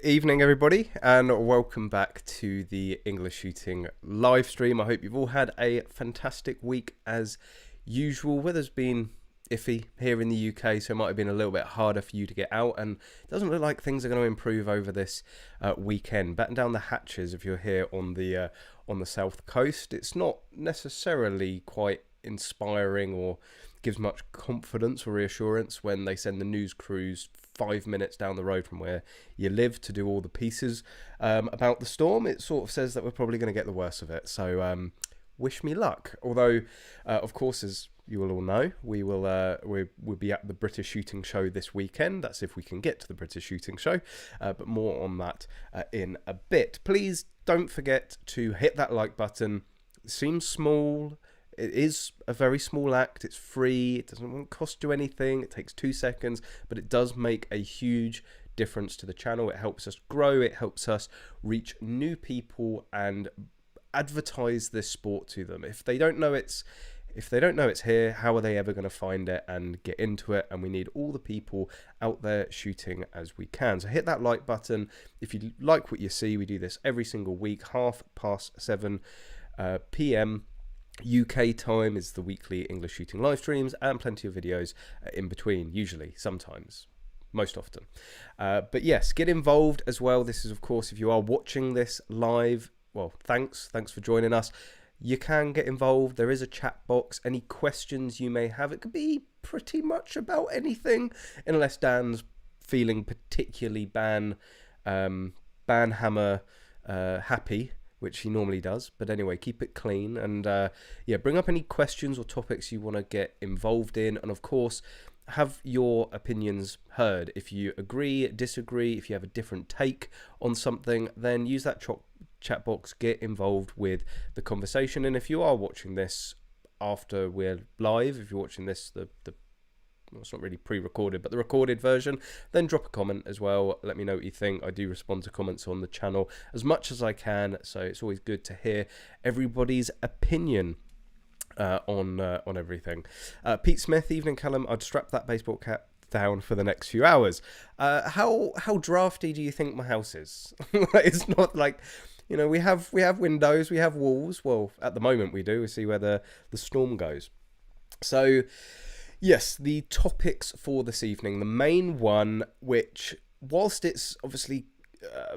evening, everybody, and welcome back to the English Shooting live stream. I hope you've all had a fantastic week as usual. Weather's been iffy here in the UK, so it might have been a little bit harder for you to get out, and it doesn't look like things are going to improve over this weekend. Batten down the hatches if you're here on the south coast. It's not necessarily quite inspiring or gives much confidence or reassurance when they send the news crews 5 minutes down the road from where you live to do all the pieces about the storm. It sort of says that we're probably going to get the worst of it, so wish me luck. Although of course, as you will all know, we'll be at the British Shooting Show this weekend. That's if we can get to the British Shooting Show, but more on that in a bit. Please don't forget to hit that like button. It seems small. It is a very small act. It's free. It doesn't cost you anything. It takes 2 seconds, but it does make a huge difference to the channel. It helps us grow. It helps us reach new people and advertise this sport to them. If they don't know it's here, how are they ever going to find it and get into it? And we need all the people out there shooting as we can. So hit that like button if you like what you see. We do this every single week, 7:30 p.m. UK time is the weekly English shooting live streams, and plenty of videos in between, usually, sometimes, most often. But yes, get involved as well. This is, of course, if you are watching this live, well, thanks for joining us. You can get involved. There is a chat box. Any questions you may have, it could be pretty much about anything, unless Dan's feeling particularly banhammer happy, which he normally does. But anyway, keep it clean, and yeah, bring up any questions or topics you want to get involved in, and of course have your opinions heard. If you agree, disagree, if you have a different take on something, then use that chat box, get involved with the conversation. And if you are watching this after we're live, if you're watching this well, it's not really pre-recorded, but the recorded version, then drop a comment as well. Let me know what you think. I do respond to comments on the channel as much as I can, so it's always good to hear everybody's opinion on everything. Pete Smith, evening Callum. I'd strap that baseball cap down for the next few hours. How drafty do you think my house is? It's not like, you know, we have windows, we have walls. Well, at the moment we do. We see where the storm goes. So yes, the topics for this evening. The main one, which, whilst it's obviously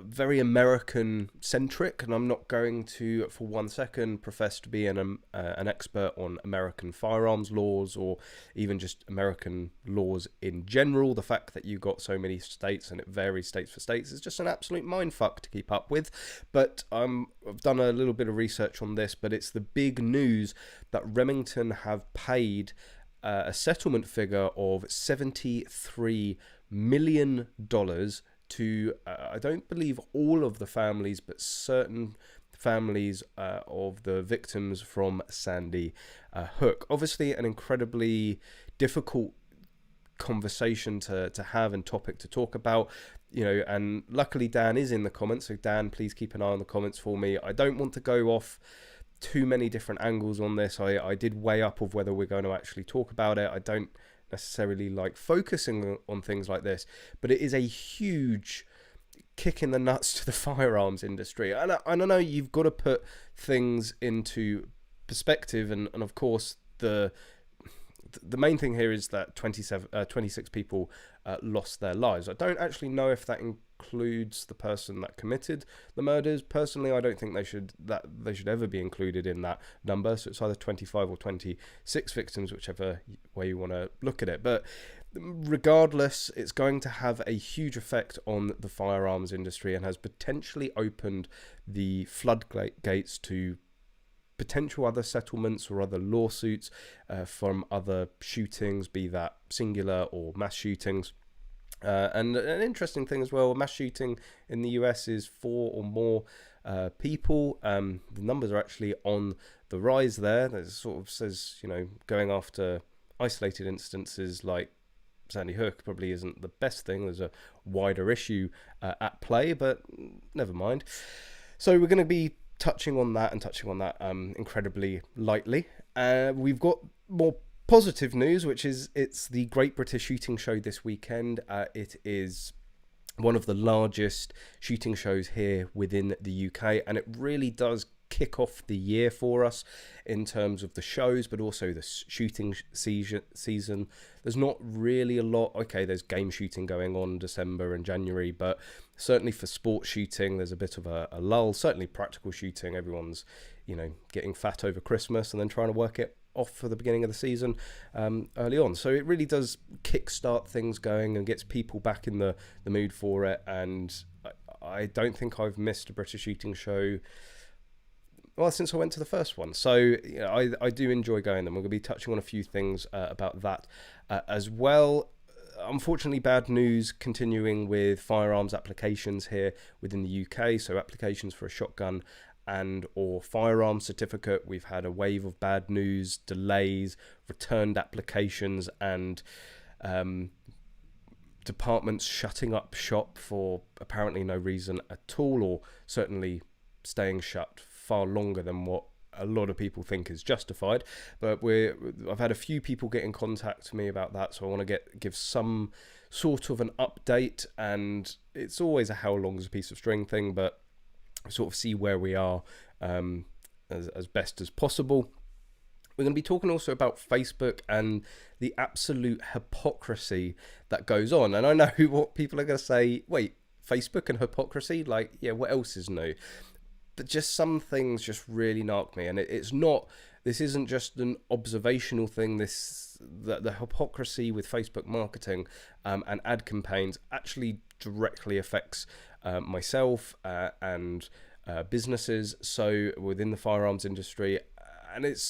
very American-centric, and I'm not going to, for 1 second, profess to be an expert on American firearms laws or even just American laws in general. The fact that you've got so many states and it varies states for states is just an absolute mindfuck to keep up with. But I've done a little bit of research on this, but it's the big news that Remington have paid a settlement figure of $73 million to, I don't believe all of the families, but certain families of the victims from Sandy Hook. Obviously, an incredibly difficult conversation to have and topic to talk about, you know, and luckily Dan is in the comments, so Dan, please keep an eye on the comments for me. I don't want to go off too many different angles on this. I did weigh up of whether we're going to actually talk about it. I don't necessarily like focusing on things like this, but it is a huge kick in the nuts to the firearms industry. And I know you've got to put things into perspective, and of course the main thing here is that 26 people lost their lives. I don't actually know if that includes the person that committed the murders. Personally, I don't think they should ever be included in that number. So it's either 25 or 26 victims, whichever way you want to look at it. But regardless, it's going to have a huge effect on the firearms industry and has potentially opened the floodgates to potential other settlements or other lawsuits from other shootings, be that singular or mass shootings. And an interesting thing as well, mass shooting in the US is 4 or more people. The numbers are actually on the rise there. It sort of says, you know, going after isolated instances like Sandy Hook probably isn't the best thing. There's a wider issue at play, but never mind. So we're going to be touching on that incredibly lightly. We've got more positive news, which is it's the Great British Shooting Show this weekend. It is one of the largest shooting shows here within the UK, and it really does kick off the year for us in terms of the shows, but also the shooting season. There's not really a lot. Okay, there's game shooting going on December and January, but certainly for sports shooting there's a bit of a lull. Certainly practical shooting, everyone's, you know, getting fat over Christmas and then trying to work it off for the beginning of the season early on. So it really does kickstart things going and gets people back in the mood for it. And I don't think I've missed a British shooting show, well, since I went to the first one. So you know, I do enjoy going them. We're going to be touching on a few things about that as well. Unfortunately, bad news continuing with firearms applications here within the UK. So applications for a shotgun and or firearm certificate, we've had a wave of bad news, delays, returned applications, and departments shutting up shop for apparently no reason at all, or certainly staying shut far longer than what a lot of people think is justified. But I've had a few people get in contact with me about that, so I want to give some sort of an update. And it's always a how long is a piece of string thing, but sort of see where we are as best as possible. We're going to be talking also about Facebook and the absolute hypocrisy that goes on. And I know what people are going to say, wait, Facebook and hypocrisy? Like, yeah, what else is new? But just some things just really narc me. And this isn't just an observational thing. The hypocrisy with Facebook marketing and ad campaigns actually directly affects myself and businesses, so within the firearms industry. And it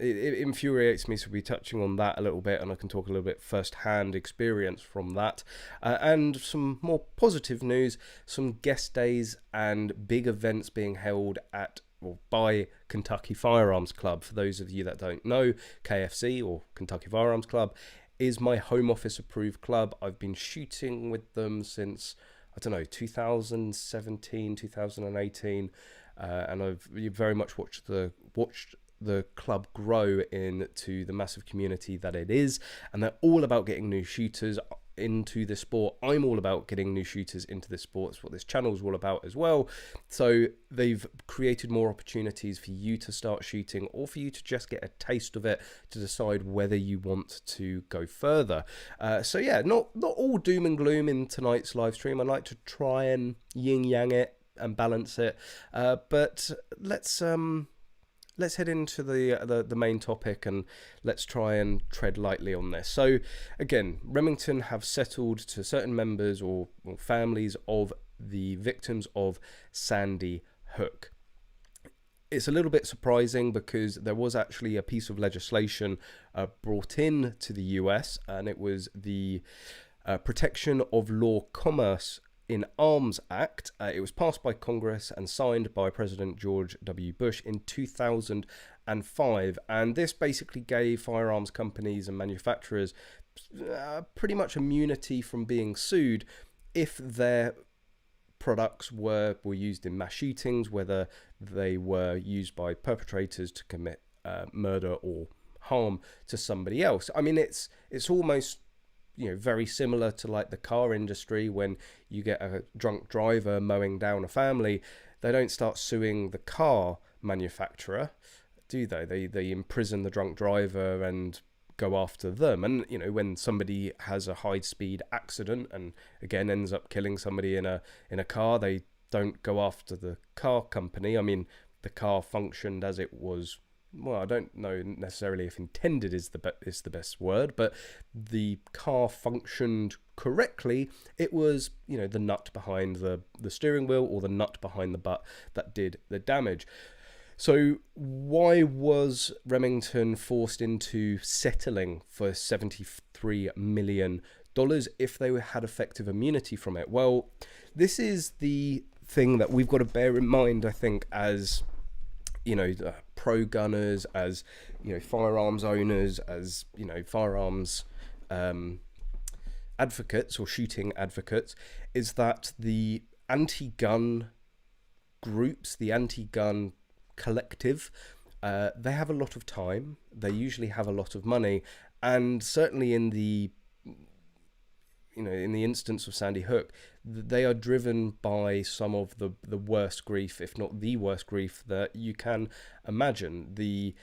infuriates me, so we'll be touching on that a little bit, and I can talk a little bit first-hand experience from that. And some more positive news, some guest days and big events being held at or by Kentucky Firearms Club. For those of you that don't know, KFC, or Kentucky Firearms Club, is my home office approved club. I've been shooting with them since, I don't know, 2017, 2018, and I've very much watched the club grow into the massive community that it is, and they're all about getting new shooters into the sport. I'm all about getting new shooters into this sport. It's what this channel is all about as well. So they've created more opportunities for you to start shooting, or for you to just get a taste of it to decide whether you want to go further. So yeah, not all doom and gloom in tonight's live stream. I like to try and yin yang it and balance it. But let's head into the main topic, and let's try and tread lightly on this. So again, Remington have settled to certain members or families of the victims of Sandy Hook. It's a little bit surprising because there was actually a piece of legislation brought in to the US, and it was the Protection of Law Commerce in Arms Act. It was passed by Congress and signed by President George W. Bush in 2005, and this basically gave firearms companies and manufacturers pretty much immunity from being sued if their products were used in mass shootings, whether they were used by perpetrators to commit murder or harm to somebody else. I mean, it's almost, you know, very similar to like the car industry. When you get a drunk driver mowing down a family, they don't start suing the car manufacturer, do they? They imprison the drunk driver and go after them. And you know, when somebody has a high speed accident and again ends up killing somebody in a car, they don't go after the car company. I mean, the car functioned as it was. Well, I don't know necessarily if intended is the best word, but the car functioned correctly. It was, you know, the nut behind the steering wheel or the nut behind the butt that did the damage. So why was Remington forced into settling for $73 million if they had effective immunity from it? Well, this is the thing that we've got to bear in mind, I think, as, you know, pro gunners, as, you know, firearms owners, as, you know, firearms advocates or shooting advocates, is that the anti-gun groups, the anti-gun collective, they have a lot of time, they usually have a lot of money, and certainly in the, in the instance of Sandy Hook, they are driven by some of the worst grief, if not the worst grief that you can imagine. The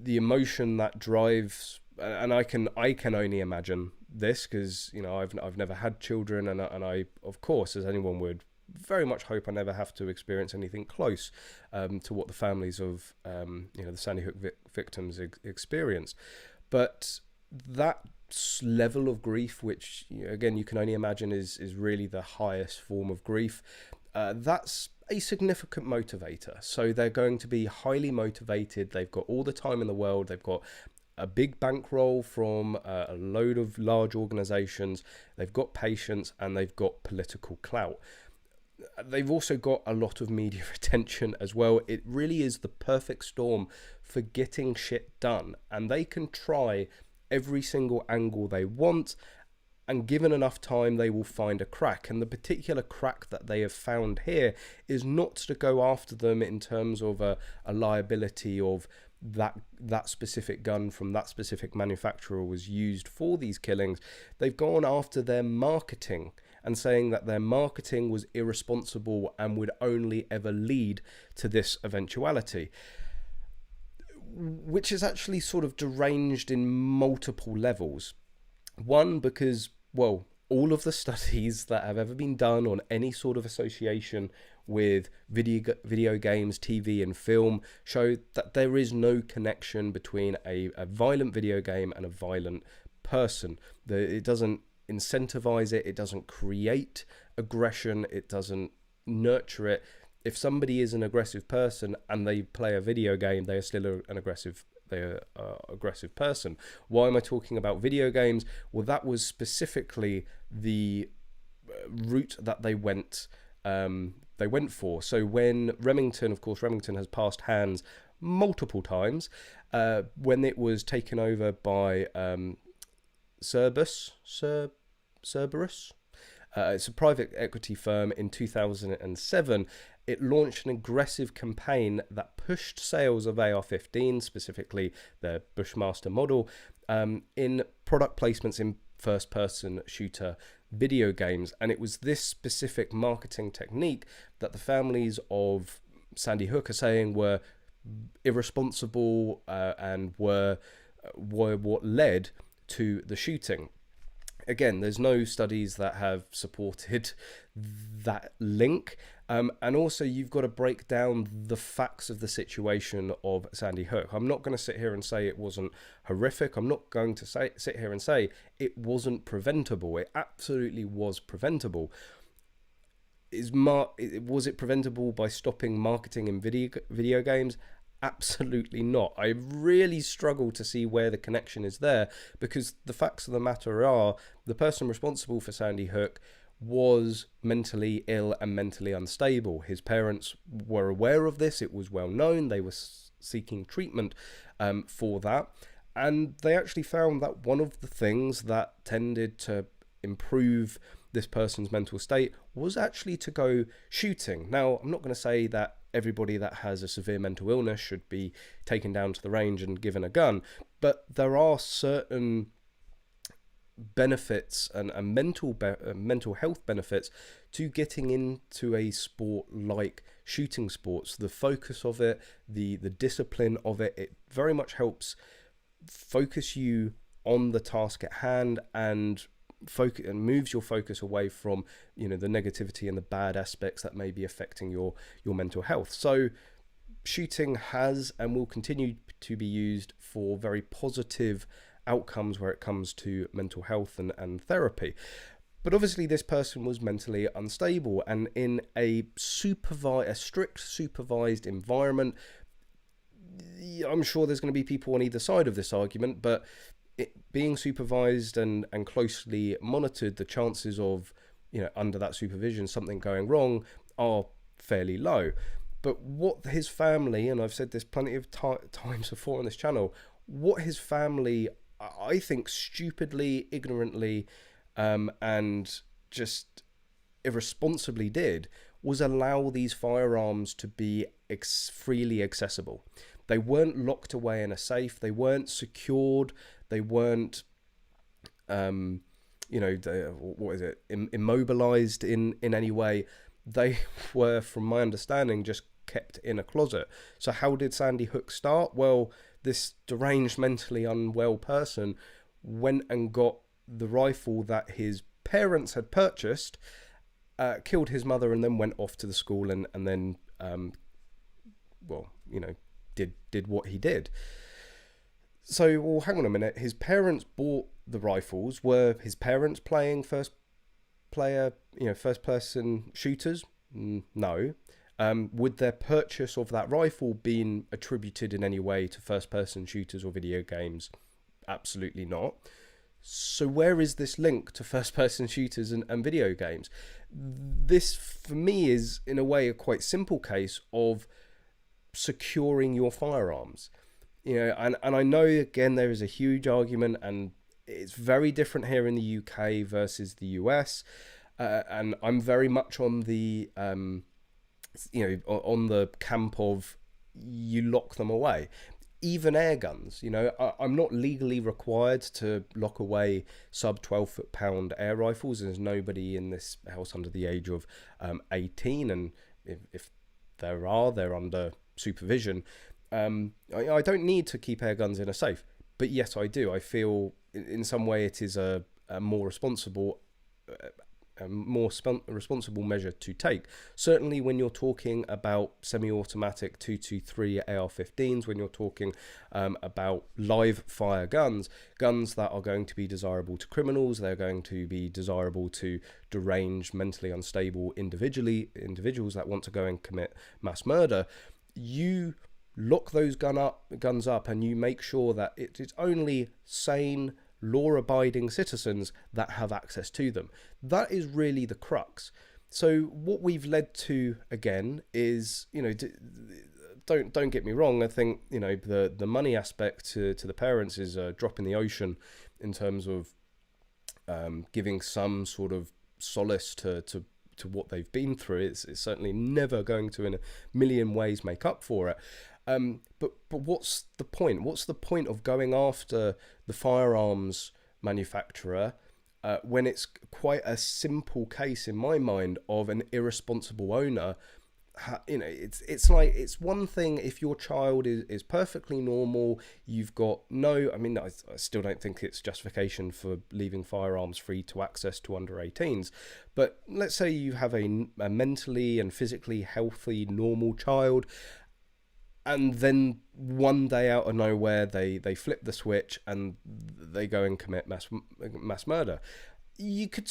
emotion that drives, and I can only imagine this, because I've never had children, and I of course, as anyone would, very much hope I never have to experience anything close to what the families of the Sandy Hook victims experienced. But that level of grief, which again you can only imagine is really the highest form of grief, that's a significant motivator. So they're going to be highly motivated. They've got all the time in the world. They've got a big bankroll from a load of large organizations. They've got patience, and they've got political clout. They've also got a lot of media attention as well. It really is the perfect storm for getting shit done, and they can try every single angle they want, and given enough time they will find a crack. And the particular crack that they have found here is not to go after them in terms of a liability of that specific gun from that specific manufacturer was used for these killings. They've gone after their marketing and saying that their marketing was irresponsible and would only ever lead to this eventuality, which is actually sort of deranged in multiple levels. One, because, well, all of the studies that have ever been done on any sort of association with video games, TV and film show that there is no connection between a violent video game and a violent person. It doesn't incentivize it, it doesn't create aggression, it doesn't nurture it. If somebody is an aggressive person and they play a video game, they are still an aggressive person. Why am I talking about video games? Well, that was specifically the route that they went for. So when Remington has passed hands multiple times, when it was taken over by Cerberus. It's a private equity firm in 2007. It launched an aggressive campaign that pushed sales of AR-15, specifically the Bushmaster model, in product placements in first-person shooter video games. And it was this specific marketing technique that the families of Sandy Hook are saying were irresponsible and were what led to the shooting. Again, there's no studies that have supported that link. And also, you've got to break down the facts of the situation of Sandy Hook. I'm not going to sit here and say it wasn't horrific. I'm not going to sit here and say it wasn't preventable. It absolutely was preventable. Was it preventable by stopping marketing in video games? Absolutely not. I really struggle to see where the connection is there, because the facts of the matter are the person responsible for Sandy Hook was mentally ill and mentally unstable. His parents were aware of this. It was well known. They were seeking treatment for that. And they actually found that one of the things that tended to improve this person's mental state was actually to go shooting. Now, I'm not going to say that everybody that has a severe mental illness should be taken down to the range and given a gun, but there are certain benefits and mental health benefits to getting into a sport like shooting sports. The focus of it, the discipline of it, it very much helps focus you on the task at hand and moves your focus away from the negativity and the bad aspects that may be affecting your mental health. So shooting has and will continue to be used for very positive outcomes where it comes to mental health and therapy. But obviously this person was mentally unstable, and in a strict supervised environment, I'm sure there's going to be people on either side of this argument, but being supervised and closely monitored, the chances of under that supervision something going wrong are fairly low. But what his family, and I've said this plenty of times before on this channel, what his family, I think, stupidly, ignorantly, and just irresponsibly did, was allow these firearms to be freely accessible. They weren't locked away in a safe. They weren't secured. They weren't what is it, immobilized in any way. They were, from my understanding, just kept in a closet. So how did Sandy Hook start? Well, this deranged, mentally unwell person went and got the rifle that his parents had purchased, killed his mother, and then went off to the school and then did what he did. So, well, hang on a minute. His parents bought the rifles. Were his parents playing first person shooters? No. Would their purchase of that rifle been attributed in any way to first person shooters or video games? Absolutely not. So where is this link to first person shooters and video games? This, for me, is in a way a quite simple case of securing your firearms. And I know, again, there is a huge argument, and it's very different here in the UK versus the US. And I'm very much on the, on the camp of you lock them away. Even air guns, I'm not legally required to lock away sub 12 foot-pound air rifles. There's nobody in this house under the age of 18, and if they're under supervision. I don't need to keep air guns in a safe, but yes, I do. I feel in some way it is a more responsible measure to take. Certainly when you're talking about semi-automatic 223 AR-15s, when you're talking about live fire guns that are going to be desirable to criminals, they're going to be desirable to deranged, mentally unstable individuals that want to go and commit mass murder. You lock those guns up and you make sure that it is only sane, law-abiding citizens that have access to them. That is really the crux. So what we've led to, again, is, don't get me wrong, I think, the money aspect to the parents is a drop in the ocean in terms of giving some sort of solace to what they've been through. It's certainly never going to, in a million ways, make up for it. But what's the point? What's the point of going after the firearms manufacturer when it's quite a simple case, in my mind, of an irresponsible owner? It's one thing if your child is perfectly normal, you've got I still don't think it's justification for leaving firearms free to access to under 18s, but let's say you have a mentally and physically healthy, normal child, and then one day out of nowhere they flip the switch and they go and commit mass murder. You could,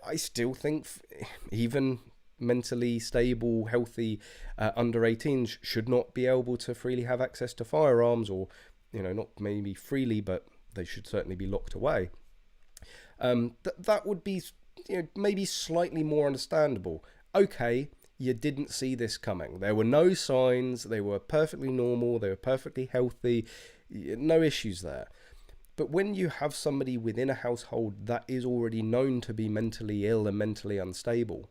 I still think even mentally stable, healthy under 18s should not be able to freely have access to firearms, or not maybe freely, but they should certainly be locked away. That would be maybe slightly more understandable. Okay, you didn't see this coming. There were no signs. They were perfectly normal. They were perfectly healthy. No issues there. But when you have somebody within a household that is already known to be mentally ill and mentally unstable,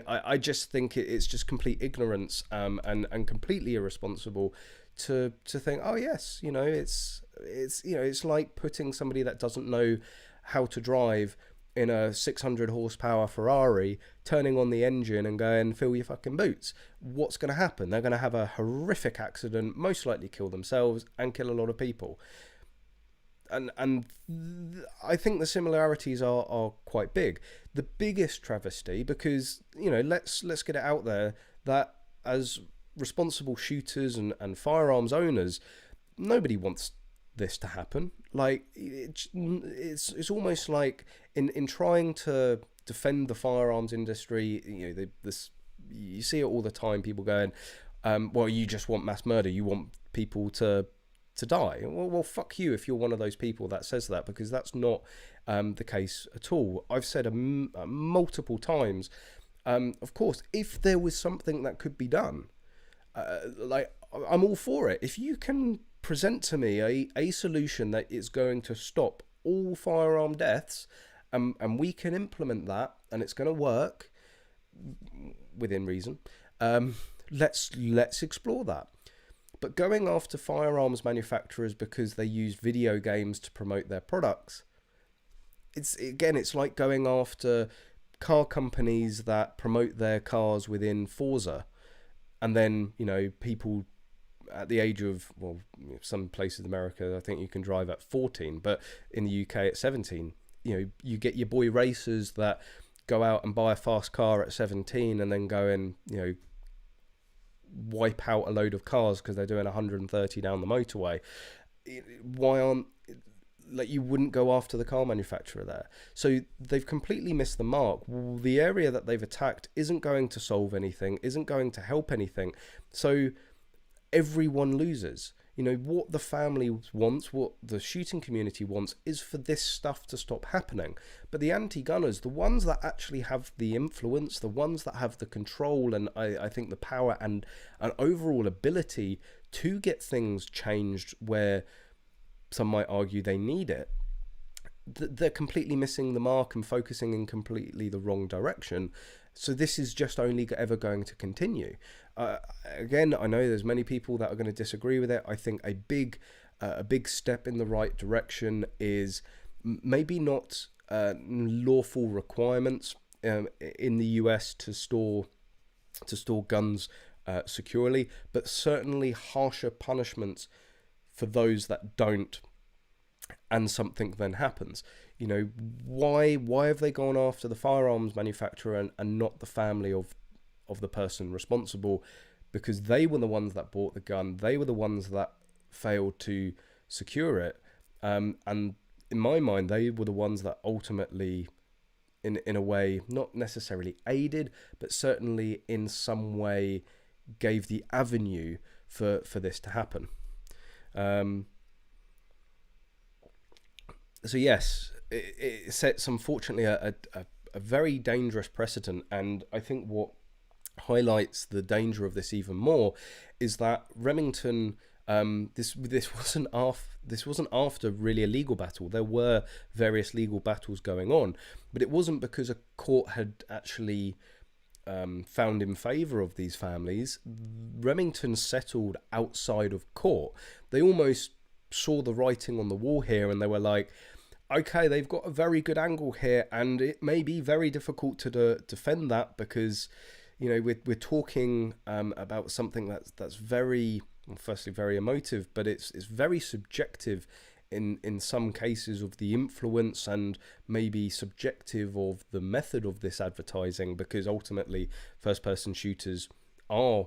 I just think it's just complete ignorance and completely irresponsible to think, oh yes, it's like putting somebody that doesn't know how to drive in a 600 horsepower Ferrari, turning on the engine and going, fill your fucking boots. What's going to happen? They're going to have a horrific accident, most likely kill themselves and kill a lot of people. And I think the similarities are quite big. The biggest travesty, because let's get it out there, that as responsible shooters and firearms owners, nobody wants this to happen. Like it's almost like in trying to defend the firearms industry, you see it all the time. People going, well, you just want mass murder. You want people to die. Well, fuck you if you're one of those people that says that, because that's not the case at all. I've said multiple times, of course, if there was something that could be done, I'm all for it. If you can present to me a solution that is going to stop all firearm deaths, and we can implement that, and it's going to work within reason, let's explore that. But going after firearms manufacturers because they use video games to promote their products, it's like going after car companies that promote their cars within Forza, and then, you know, people at the age of, well, some places in America I think you can drive at 14, but in the UK at 17. You know, you get your boy racers that go out and buy a fast car at 17 and then go and, you know, wipe out a load of cars because they're doing 130 down the motorway. Why aren't, like, you wouldn't go after the car manufacturer there? So they've completely missed the mark. The area that they've attacked isn't going to solve anything, isn't going to help anything. So everyone loses. You know, what the family wants, what the shooting community wants, is for this stuff to stop happening. But the anti-gunners, the ones that actually have the influence, the ones that have the control, and I think the power and an overall ability to get things changed where some might argue they need it, they're completely missing the mark and focusing in completely the wrong direction. So this is just only ever going to continue. Again, I know there's many people that are going to disagree with it. I think a big step in the right direction is maybe not lawful requirements in the US to store guns securely, but certainly harsher punishments for those that don't, and something then happens. You know, why have they gone after the firearms manufacturer and not the family of the person responsible? Because they were the ones that bought the gun, they were the ones that failed to secure it, and in my mind they were the ones that ultimately, in a way, not necessarily aided, but certainly in some way gave the avenue for this to happen. So yes, it sets, unfortunately, a very dangerous precedent. And I think what highlights the danger of this even more is that Remington, this wasn't after really a legal battle. There were various legal battles going on, but it wasn't because a court had actually found in favor of these families. Remington settled outside of court. They almost saw the writing on the wall here, and they were like, okay, they've got a very good angle here, and it may be very difficult to defend that, because, you know, we're talking about something that's very, well, firstly very emotive, but it's very subjective in some cases of the influence, and maybe subjective of the method of this advertising, because ultimately first person shooters are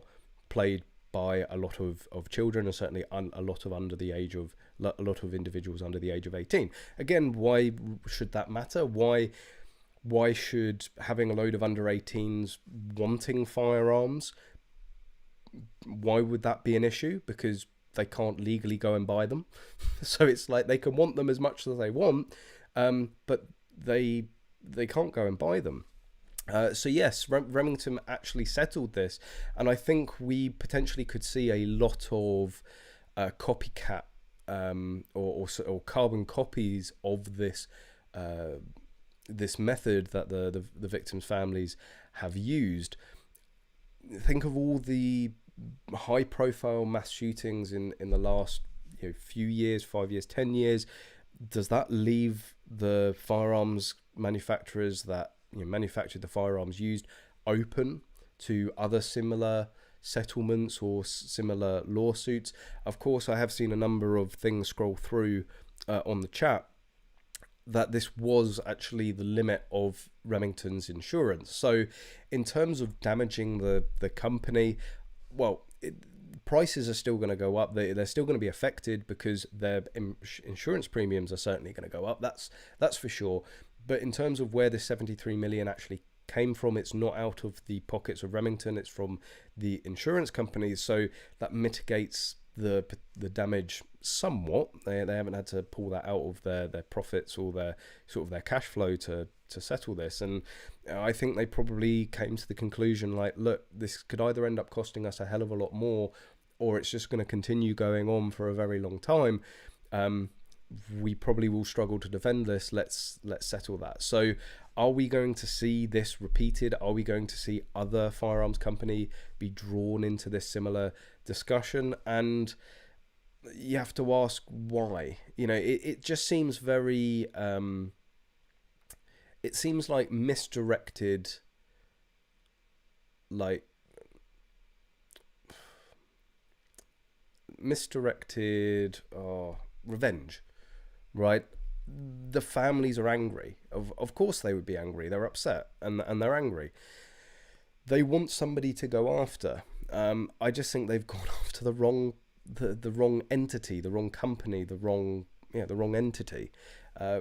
played by a lot of children, and certainly a lot of individuals under the age of 18. Again, why should that matter? Why should having a load of under 18s wanting firearms, why would that be an issue? Because they can't legally go and buy them. So it's like they can want them as much as they want, but they can't go and buy them. So yes, Remington actually settled this, and I think we potentially could see a lot of copycat or carbon copies of this this method that the victims' families have used. Think of all the high-profile mass shootings in the last few years, 5 years, 10 years. Does that leave the firearms manufacturers that manufactured the firearms used open to other similar settlements or similar lawsuits? Of course, I have seen a number of things scroll through on the chat that this was actually the limit of Remington's insurance. So in terms of damaging the company, well, prices are still going to go up. They're still going to be affected because their insurance premiums are certainly going to go up. That's for sure. But in terms of where this 73 million actually came from, it's not out of the pockets of Remington, it's from the insurance companies. So that mitigates the damage somewhat. They haven't had to pull that out of their profits or their sort of their cash flow to settle this. And I think they probably came to the conclusion, like, look, this could either end up costing us a hell of a lot more, or it's just going to continue going on for a very long time. We probably will struggle to defend this. Let's settle that. So Are we going to see this repeated? Are we going to see other firearms company be drawn into this similar discussion? And you have to ask why. You know, it just seems very it seems like misdirected, like revenge, right? The families are angry. Of course they would be angry. They're upset and they're angry. They want somebody to go after. I just think they've gone after the wrong entity, the wrong company, the wrong entity.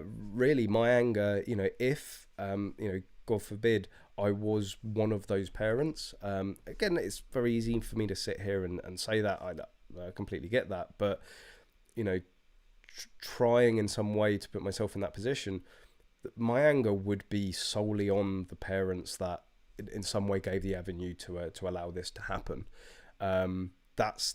Really, my anger, you know, if you know, God forbid, I was one of those parents. Again, it's very easy for me to sit here and say that. I completely get that, but you know, trying in some way to put myself in that position, my anger would be solely on the parents that in some way gave the avenue to allow this to happen. That's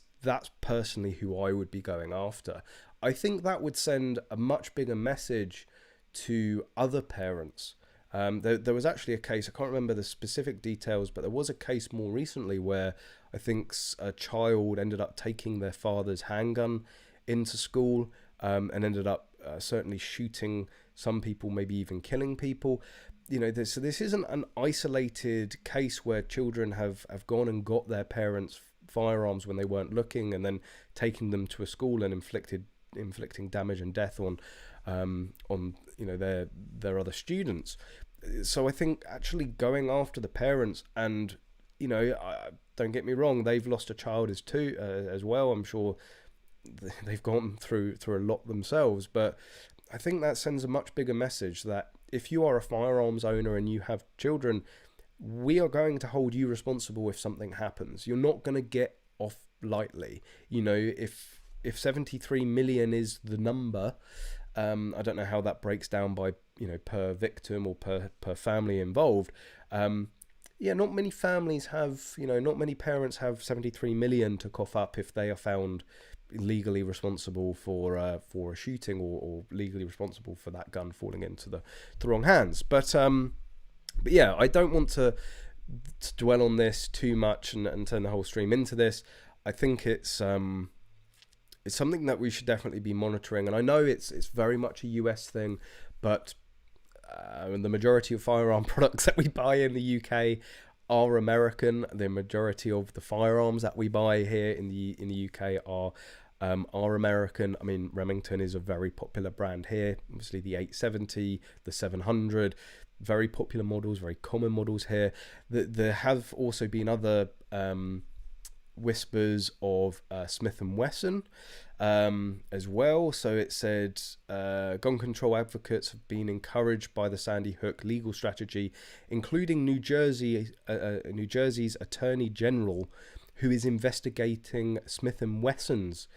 personally who I would be going after. I think that would send a much bigger message to other parents. There was actually a case, I can't remember the specific details, but there was a case more recently where I think a child ended up taking their father's handgun into school, and ended up certainly shooting some people, maybe even killing people. You know, so this isn't an isolated case where children have gone and got their parents' firearms when they weren't looking, and then taking them to a school and inflicting damage and death on you know, their other students. So I think actually going after the parents, and you know, don't get me wrong, they've lost a child as well. I'm sure they've gone through a lot themselves, but I think that sends a much bigger message that if you are a firearms owner and you have children, we are going to hold you responsible if something happens. You're not going to get off lightly. You know, if 73 million is the number, I don't know how that breaks down by, you know, per victim or per family involved. Yeah, not many families have, you know, not many parents have 73 million to cough up if they are found legally responsible for a shooting, or legally responsible for that gun falling into the wrong hands. But yeah, I don't want to dwell on this too much and turn the whole stream into this. I think it's something that we should definitely be monitoring, and I know it's very much a US thing, but the majority of firearm products that we buy in the UK are American. The majority of the firearms that we buy here in the UK are American. I mean, Remington is a very popular brand here. Obviously, the 870, the 700, very popular models, very common models here. There have also been other whispers of Smith & Wesson as well. So it said gun control advocates have been encouraged by the Sandy Hook legal strategy, including New Jersey's Attorney General, who is investigating Smith & Wesson's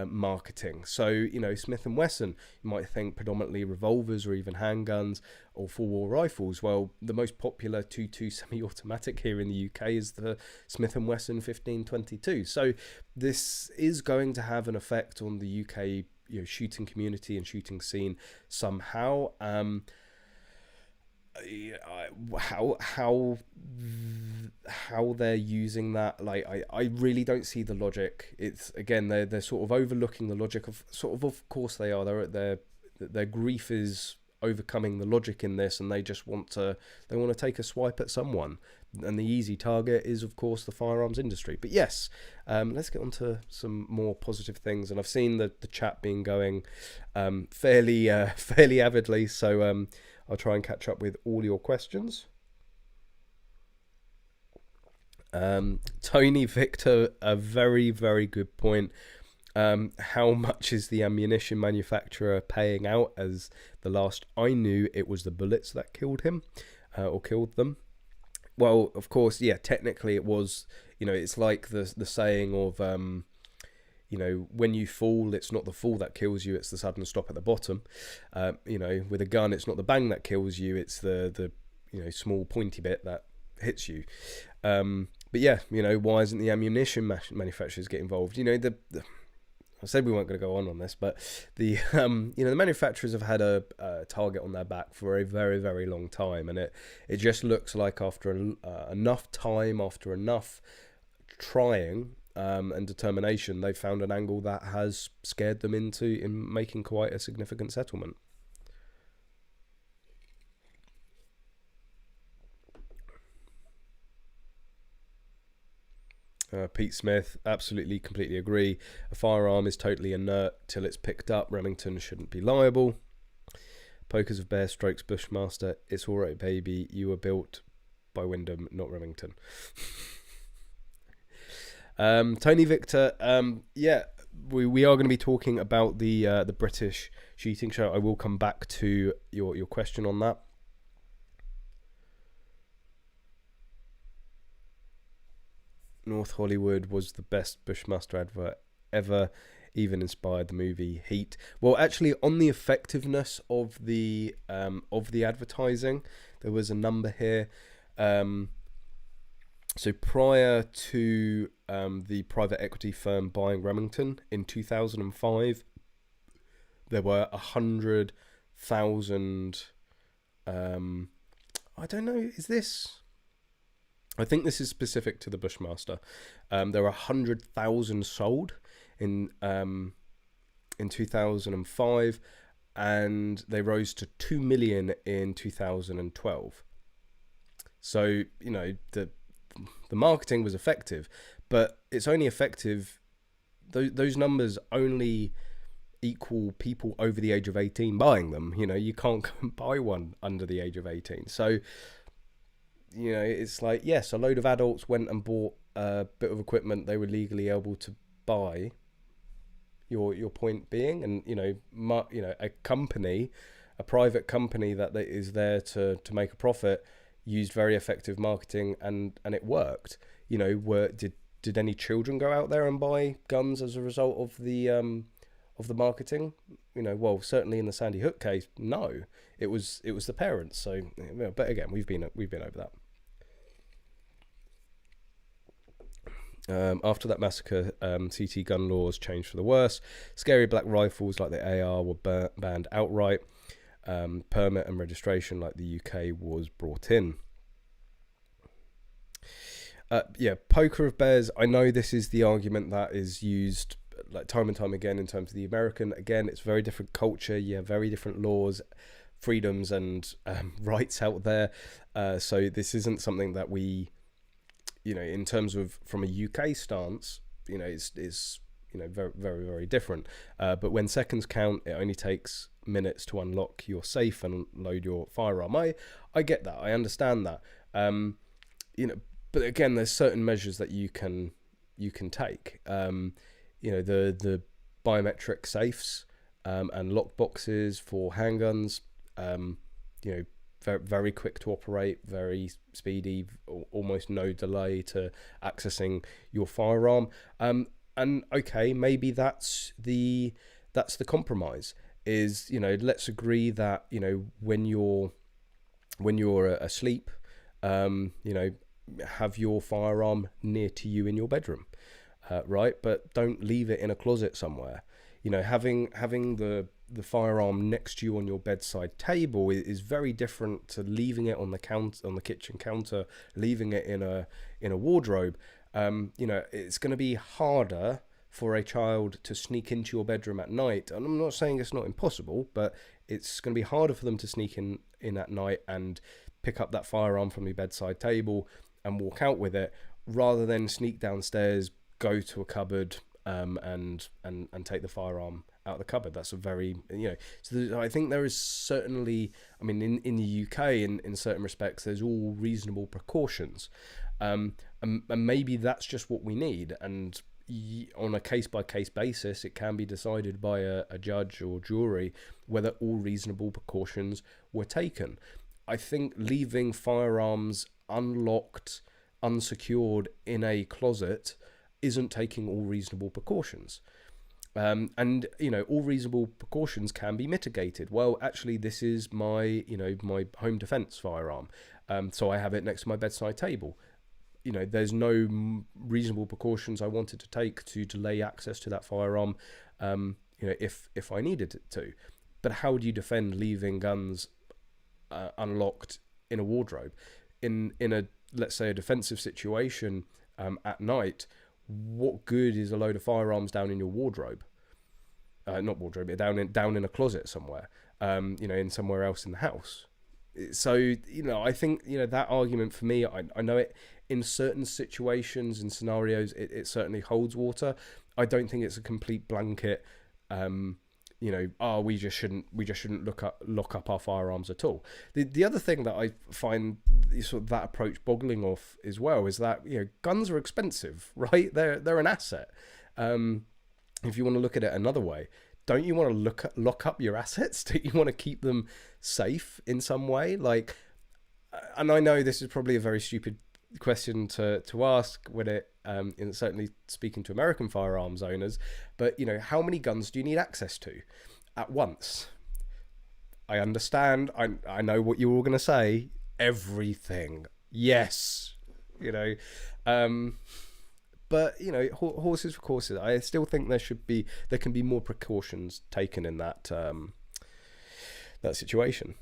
marketing. So, you know, Smith & Wesson, you might think predominantly revolvers or even handguns or full-bore rifles. Well, the most popular 2.2 semi-automatic here in the UK is the Smith & Wesson 1522. So this is going to have an effect on the UK, you know, shooting community and shooting scene somehow. How they're using that, like I really don't see the logic. It's, again, they're sort of overlooking the logic of course they are. Their grief is overcoming the logic in this, and they want to take a swipe at someone, and the easy target is of course the firearms industry. But yes, let's get on to some more positive things, and I've seen the chat being going fairly avidly, so I'll try and catch up with all your questions. Tony Victor, a very, very good point. How much is the ammunition manufacturer paying out? As the last I knew, it was the bullets that killed him, or killed them. Well, of course, yeah, technically it was, you know, it's like the saying of, you know, when you fall, it's not the fall that kills you, it's the sudden stop at the bottom. You know, with a gun, it's not the bang that kills you, it's the you know, small pointy bit that hits you. But yeah, you know, why isn't the ammunition manufacturers get involved? You know, I said we weren't going to go on this, but the the manufacturers have had a target on their back for a very, very long time, and it just looks like after enough time, after enough trying and determination, they've found an angle that has scared them into making quite a significant settlement. Pete Smith, absolutely, completely agree. A firearm is totally inert till it's picked up. Remington shouldn't be liable. Pokers of Bear Strokes Bushmaster, it's alright, baby. You were built by Wyndham, not Remington. Tony Victor, yeah, we are going to be talking about the British shooting show. I will come back to your question on that. North Hollywood was the best Bushmaster advert ever, even inspired the movie Heat. Well, actually, on the effectiveness of the advertising, there was a number here. So prior to the private equity firm buying Remington in 2005, there were 100,000. I don't know. Is this? I think this is specific to the Bushmaster. There were 100,000 sold in 2005, and they rose to 2 million in 2012. So the marketing was effective, but it's only effective. Those numbers only equal people over the age of 18 buying them. You can't buy one under the age of 18. So it's like, yes, a load of adults went and bought a bit of equipment they were legally able to buy. Your point being, and a company, a private company that is there to make a profit, used very effective marketing, and it worked. Did any children go out there and buy guns as a result of the marketing? Well, certainly in the Sandy Hook case, no. It was the parents. So, but again, we've been over that. After that massacre, CT gun laws changed for the worse. Scary black rifles like the AR were banned outright. Permit and registration like the UK was brought in. Poker of Bears. I know this is the argument that is used like time and time again in terms of the American. Again, it's very different culture. Very different laws, freedoms, and rights out there. So this isn't something that we, in terms of from a UK stance, is very, very, very different. But when seconds count, it only takes minutes to unlock your safe and load your firearm. I get that. I understand that. But again, there's certain measures that you can take. The biometric safes and lock boxes for handguns. Very, very quick to operate, very speedy, almost no delay to accessing your firearm. And okay, maybe that's the compromise. Is let's agree that when you're asleep, have your firearm near to you in your bedroom, right? But don't leave it in a closet somewhere. Having the firearm next to you on your bedside table is very different to leaving it on the kitchen counter, leaving it in a wardrobe. It's going to be harder for a child to sneak into your bedroom at night. And I'm not saying it's not impossible, but it's going to be harder for them to sneak in at night and pick up that firearm from your bedside table and walk out with it, rather than sneak downstairs, go to a cupboard, and take the firearm out of the cupboard. That's a very, so I think there is certainly, in the UK, in certain respects, there's all reasonable precautions, and maybe that's just what we need. And on a case-by-case basis, it can be decided by a judge or jury whether all reasonable precautions were taken. I think leaving firearms unlocked, unsecured in a closet isn't taking all reasonable precautions. And all reasonable precautions can be mitigated. Well, actually, this is my my home defense firearm, so I have it next to my bedside table. you know, there's no reasonable precautions I wanted to take to delay access to that firearm, you know, if I needed it to. But how do you defend leaving guns unlocked in a wardrobe? In a, let's say, a defensive situation at night, what good is a load of firearms down in your wardrobe? Not wardrobe, down in a closet somewhere, you know, in somewhere else in the house. So, you know, I think, you know, that argument for me, I know it in certain situations and scenarios, it certainly holds water. I don't think it's a complete blanket, you know, we just shouldn't lock up our firearms at all. The other thing that I find sort of that approach boggling off as well is that, you know, guns are expensive, right? They're an asset. If you want to look at it another way, don't you want to lock up your assets? Don't you want to keep them safe in some way? Like, and I know this is probably a very stupid question to ask when it, in certainly speaking to American firearms owners, but, you know, how many guns do you need access to at once? I understand. I know what you're all going to say. Everything. Yes. You know, but, you know, horses for courses. I still think there can be more precautions taken in that that situation.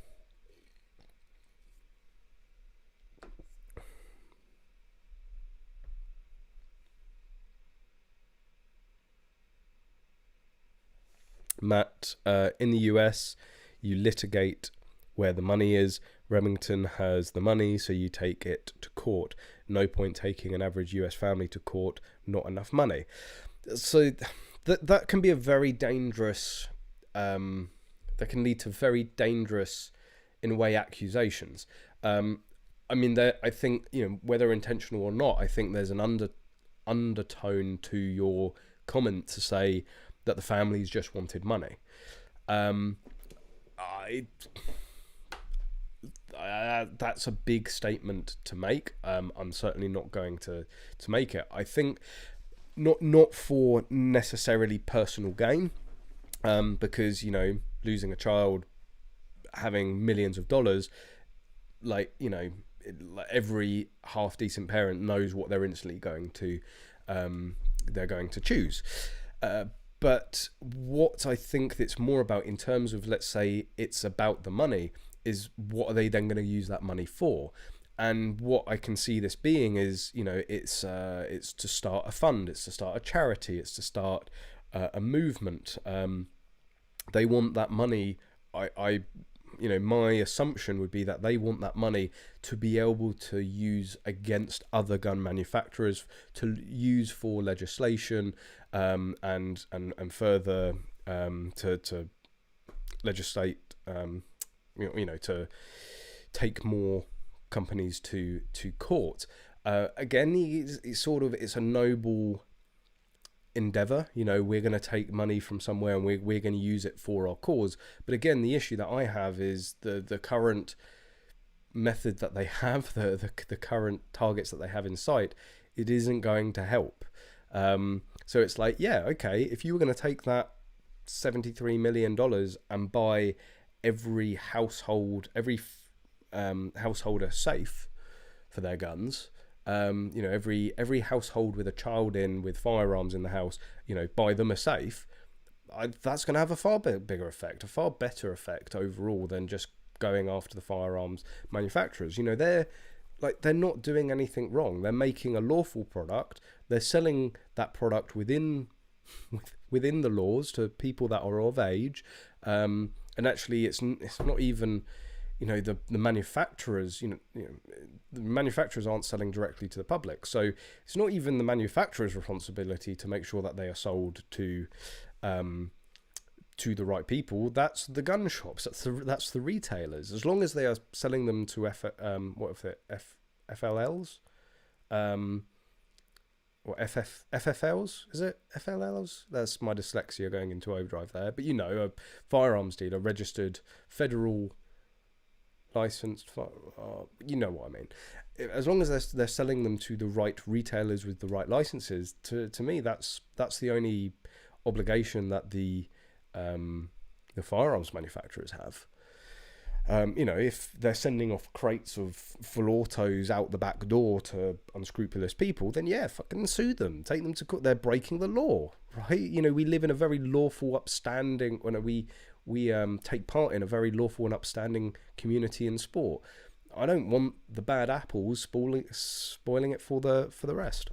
Matt, in the US, you litigate where the money is. Remington has the money, so you take it to court. No point taking an average US family to court, not enough money. So that can be a very dangerous, that can lead to very dangerous, in a way, accusations. I mean, I think, you know, whether intentional or not, I think there's an undertone to your comment to say that the families just wanted money. That's a big statement to make. I'm certainly not going to make it. I think not for necessarily personal gain, because, you know, losing a child, having millions of dollars, like, you know, every half decent parent knows what they're instantly going to choose. But what I think that's more about, in terms of, let's say it's about the money, is what are they then going to use that money for? And what I can see this being is, you know, it's to start a fund, it's to start a charity, it's to start a movement. They want that money. You know, my assumption would be that they want that money to be able to use against other gun manufacturers, to use for legislation, and further to legislate, you know, to take more companies to court. Again, it's a noble endeavor. You know, we're going to take money from somewhere and we're going to use it for our cause. But again, the issue that I have is the current method that they have, the current targets that they have in sight. It isn't going to help. So it's like, yeah, okay, if you were going to take that $73 million and buy every household, householder safe for their guns, you know, every household with a child with firearms in the house, you know, buy them a safe, that's going to have a far bigger effect, a far better effect overall than just going after the firearms manufacturers. You know, they're not doing anything wrong. They're making a lawful product. They're selling that product within the laws to people that are of age. And actually, it's not even, you know, the manufacturers. You know, the manufacturers aren't selling directly to the public, so it's not even the manufacturer's responsibility to make sure that they are sold to the right people. That's the gun shops. That's the retailers. As long as they are selling them to FLLs, or FFLs, is it FLLs? That's my dyslexia going into overdrive there. But, you know, a firearms dealer, registered, federal licensed, you know what I mean. As long as they're selling them to the right retailers with the right licenses, to me that's the only obligation that the firearms manufacturers have. You know, if they're sending off crates of full autos out the back door to unscrupulous people, then yeah, fucking sue them, take them to court. They're breaking the law, right? You know, we live in a very lawful, upstanding. When we take part in a very lawful and upstanding community in sport. I don't want the bad apples spoiling it for the rest.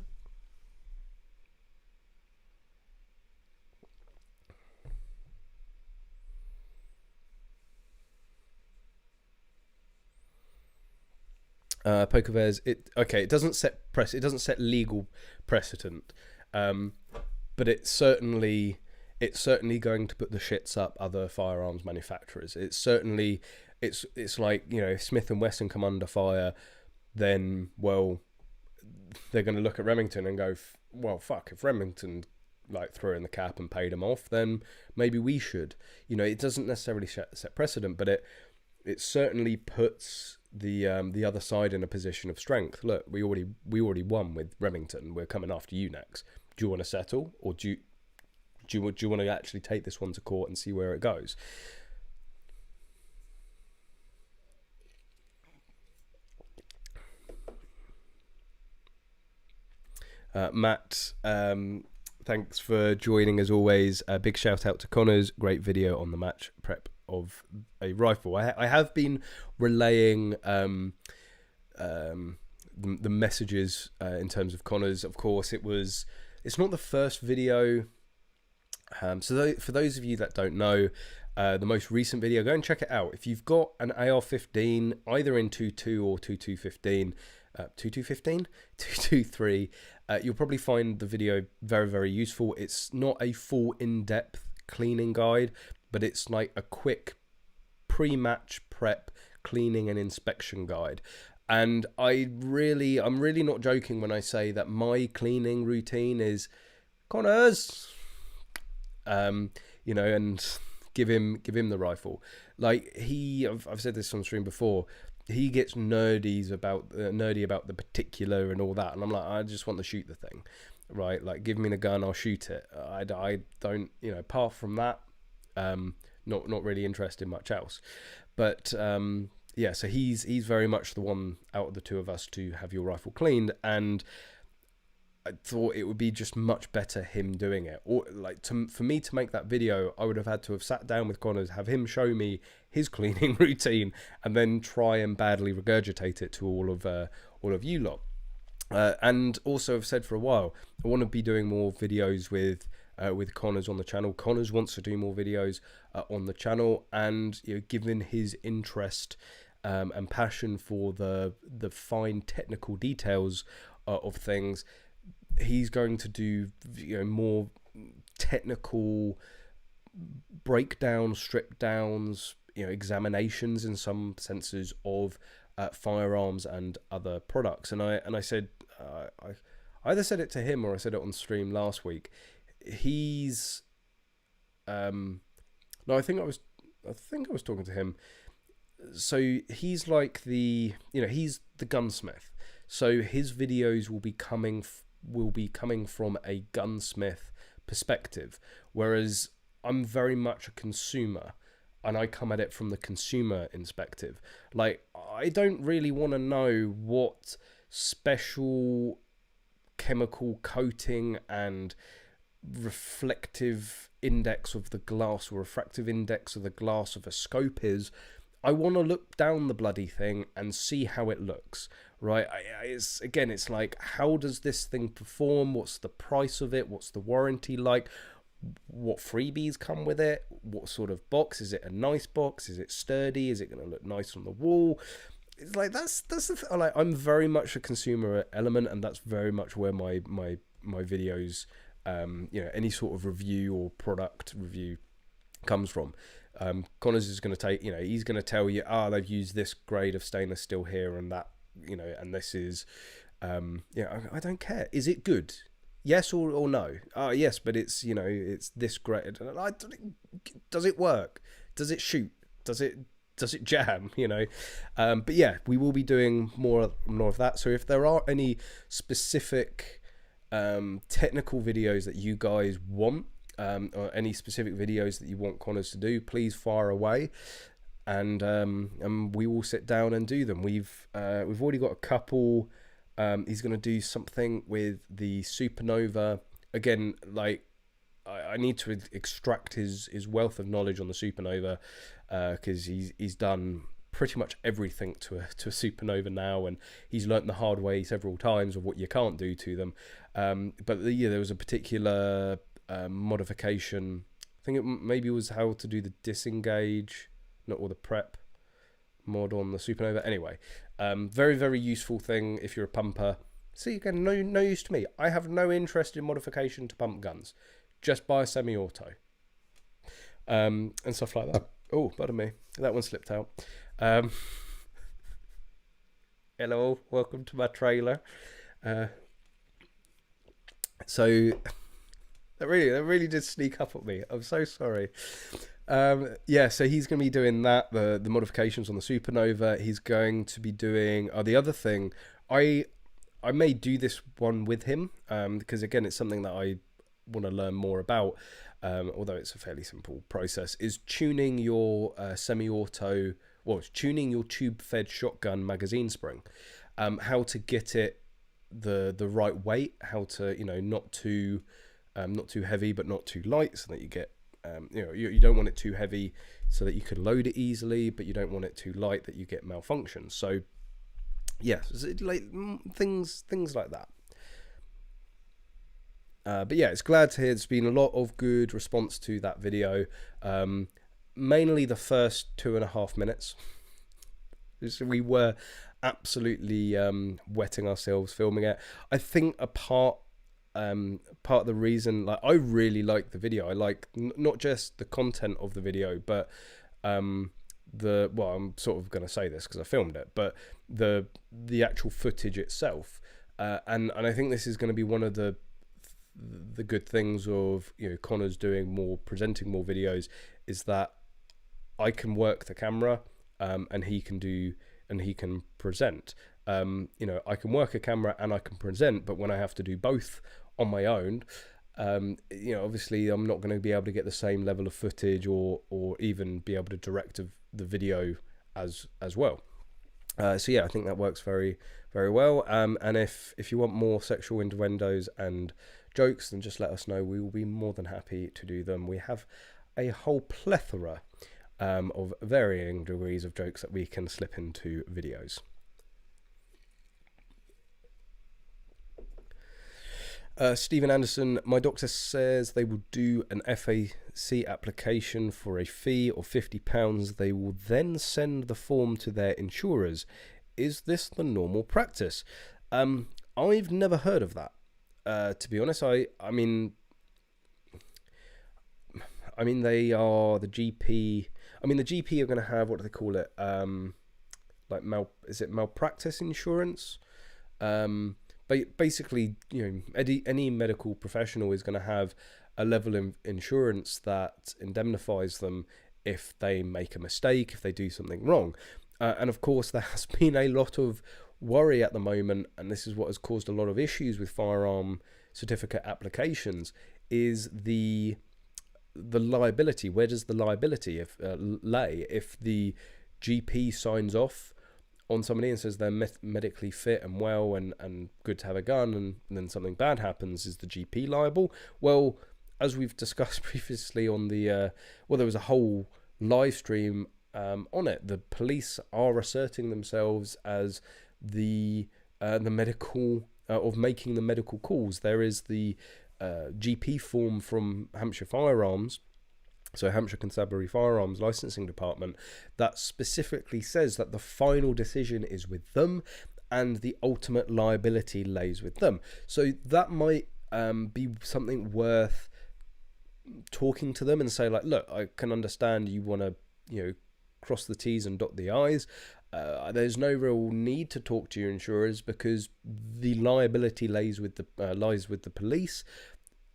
Pokever's it doesn't set legal precedent, but it's certainly going to put the shits up other firearms manufacturers. It's like, you know, if Smith and Wesson come under fire, then, well, they're going to look at Remington and go, well, fuck, if Remington like threw in the cap and paid them off, then maybe we should. You know, it doesn't necessarily set precedent, but it certainly puts the other side in a position of strength. Look, we already won with Remington. We're coming after you next. Do you want to settle, or do you want to actually take this one to court and see where it goes? Matt, thanks for joining as always. A big shout out to Connors. Great video on the match prep of a rifle. I have been relaying the messages in terms of Connors. Of course, it's not the first video. So for those of you that don't know, the most recent video, go and check it out. If you've got an AR-15, either in 2.2 or 2.215, 2.215, 2.2.3, you'll probably find the video very, very useful. It's not a full in-depth cleaning guide, but it's like a quick pre-match prep cleaning and inspection guide. And I'm really not joking when I say that my cleaning routine is Connors, you know, and give him the rifle. Like I've said this on stream before. He gets nerdy about the particular and all that, and I'm like, I just want to shoot the thing, right? Like, give me the gun, I'll shoot it. I don't, you know, apart from that, not really interested in much else. But yeah, so he's very much the one out of the two of us to have your rifle cleaned, and I thought it would be just much better him doing it. Or like for me to make that video, I would have had to have sat down with Connors, have him show me his cleaning routine, and then try and badly regurgitate it to all of you lot. And also, I've said for a while, I want to be doing more videos with Connors on the channel. Connors wants to do more videos on the channel, and you know, given his interest and passion for the fine technical details of things, he's going to do, you know, more technical breakdowns, strip downs, you know, examinations in some senses of firearms and other products. And I said, I either said it to him or I said it on stream last week. He's no, I think I was talking to him. So he's like he's the gunsmith. So his videos will be coming from a gunsmith perspective, whereas I'm very much a consumer, and I come at it from the consumer perspective. Like, I don't really want to know what special chemical coating and reflective index of the glass or refractive index of the glass of a scope is. I want to look down the bloody thing and see how it looks, right? It's like, how does this thing perform? What's the price of it? What's the warranty like? What freebies come with it? What sort of box? Is it a nice box? Is it sturdy? Is it going to look nice on the wall? It's like, that's the like, I'm very much a consumer element, and that's very much where my videos, you know, any sort of review or product review comes from. Connors is going to take, you know, he's going to tell you, they've used this grade of stainless steel here and that, you know, and this is, I don't care. Is it good? Yes or no? Yes, but it's, you know, it's this grade. Does it work? Does it shoot? Does it jam? You know, but yeah, we will be doing more of that. So if there are any specific technical videos that you guys want, or any specific videos that you want Connors to do, please fire away. and we will sit down and do them. We've already got a couple. He's going to do something with the Supernova. Again, like, I need to extract his wealth of knowledge on the Supernova, because he's done pretty much everything to a Supernova now, and he's learnt the hard way several times of what you can't do to them. But yeah, there was a particular modification. I think maybe it was how to do the disengage, not all the prep mod on the Supernova. Anyway, very, very useful thing if you're a pumper. See, again, no use to me. I have no interest in modification to pump guns. Just buy a semi-auto, and stuff like that. Oh, pardon me, that one slipped out. Hello, welcome to my trailer. So that really did sneak up at me. I'm so sorry. Yeah, so he's going to be doing that, the modifications on the Supernova. He's going to be doing the other thing. I may do this one with him, because again, it's something that I want to learn more about, although it's a fairly simple process, is tuning your semi-auto, well, it's tuning your tube-fed shotgun magazine spring, how to get it the right weight, how to, not too heavy but not too light, so that you get, you don't want it too heavy so that you can load it easily, but you don't want it too light that you get malfunction. So yeah, like things like that. But yeah, it's glad to hear there's been a lot of good response to that video. Mainly the first 2.5 minutes. We were absolutely wetting ourselves filming it. I think part of the reason, like, I really like the video. I like not just the content of the video, but I'm sort of going to say this because I filmed it, but the actual footage itself. And I think this is going to be one of the good things of Connor's presenting more videos, is that I can work the camera, and he can present. I can work a camera and I can present, but when I have to do both on my own, obviously I'm not going to be able to get the same level of footage or even be able to direct the video as well. So yeah, I think that works very, very well. And if you want more sexual innuendos and jokes, then just let us know. We will be more than happy to do them. We have a whole plethora of varying degrees of jokes that we can slip into videos. Stephen Anderson, my doctor says they will do an FAC application for a fee of £50. They will then send the form to their insurers. Is this the normal practice? I've never heard of that. To be honest, I mean, they are the GP. I mean, the GP are going to have, what do they call it? Is it malpractice insurance? But basically, any medical professional is going to have a level of insurance that indemnifies them if they make a mistake, if they do something wrong. And of course, there has been a lot of worry at the moment, and this is what has caused a lot of issues with firearm certificate applications, is the liability. Where does the liability lay if the GP signs off on somebody and says they're medically fit and well and good to have a gun, and then something bad happens? Is the GP liable? Well, as we've discussed previously on the there was a whole live stream on it. The police are asserting themselves as the medical of making the medical calls. There is the GP form from Hampshire Firearms, so Hampshire Constabulary Firearms Licensing Department, that specifically says that the final decision is with them and the ultimate liability lays with them. So that might be something worth talking to them and say, like, look, I can understand you want to cross the T's and dot the I's. There's no real need to talk to your insurers because the liability lies with the police.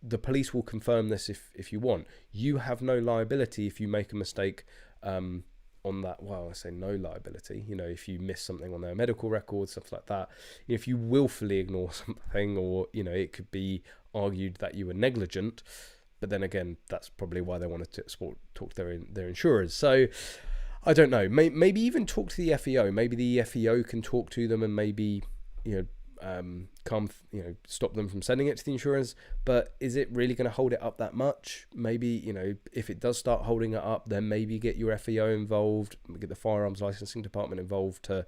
The police will confirm this if you want. You have no liability if you make a mistake on that. Well, I say no liability. If you miss something on their medical records, stuff like that. If you willfully ignore something, or it could be argued that you were negligent. But then again, that's probably why they wanted to talk to their insurers. So I don't know. Maybe even talk to the FEO. Maybe the FEO can talk to them and maybe, stop them from sending it to the insurers. But is it really going to hold it up that much? Maybe, if it does start holding it up, then maybe get your FEO involved, get the firearms licensing department involved to,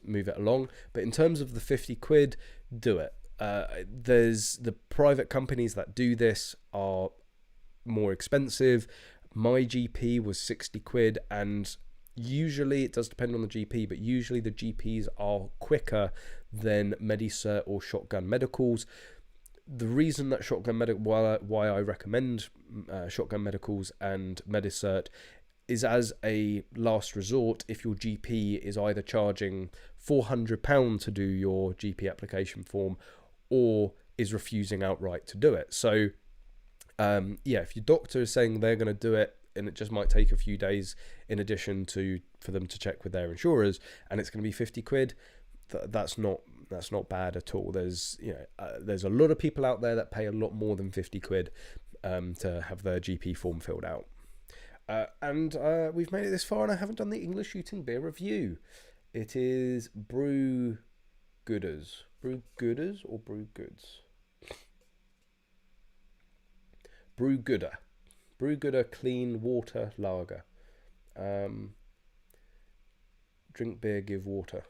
move it along. But in terms of the 50 quid, do it. There's the private companies that do this are more expensive. My GP was 60 quid, and usually it does depend on the GP, but usually the GPs are quicker than MediCert or Shotgun Medicals. The reason that why I recommend Shotgun Medicals and MediCert is as a last resort if your GP is either charging £400 to do your GP application form or is refusing outright to do it. So if your doctor is saying they're going to do it and it just might take a few days in addition for them to check with their insurers, and it's going to be 50 quid, that's not bad at all. There's a lot of people out there that pay a lot more than 50 quid to have their GP form filled out. And we've made it this far, and I haven't done the EnglishShooting beer review. It is Brew Gooders or Brew Goods? Brew Gooder clean water lager. Drink beer, give water.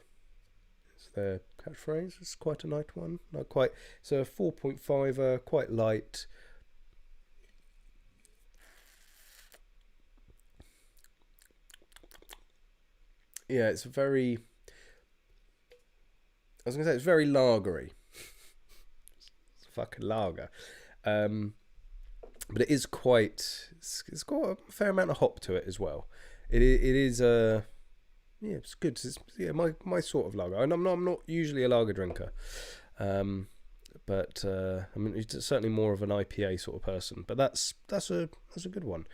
It's their catchphrase. It's quite a nice one. Not quite. It's a 4.5, quite light. Yeah, it's very. I was gonna say it's very lagery. It's fucking lager. But it is quite. It's got a fair amount of hop to it as well. It is it's good. It's my sort of lager. And I'm not usually a lager drinker, but it's certainly more of an IPA sort of person. But that's a good one.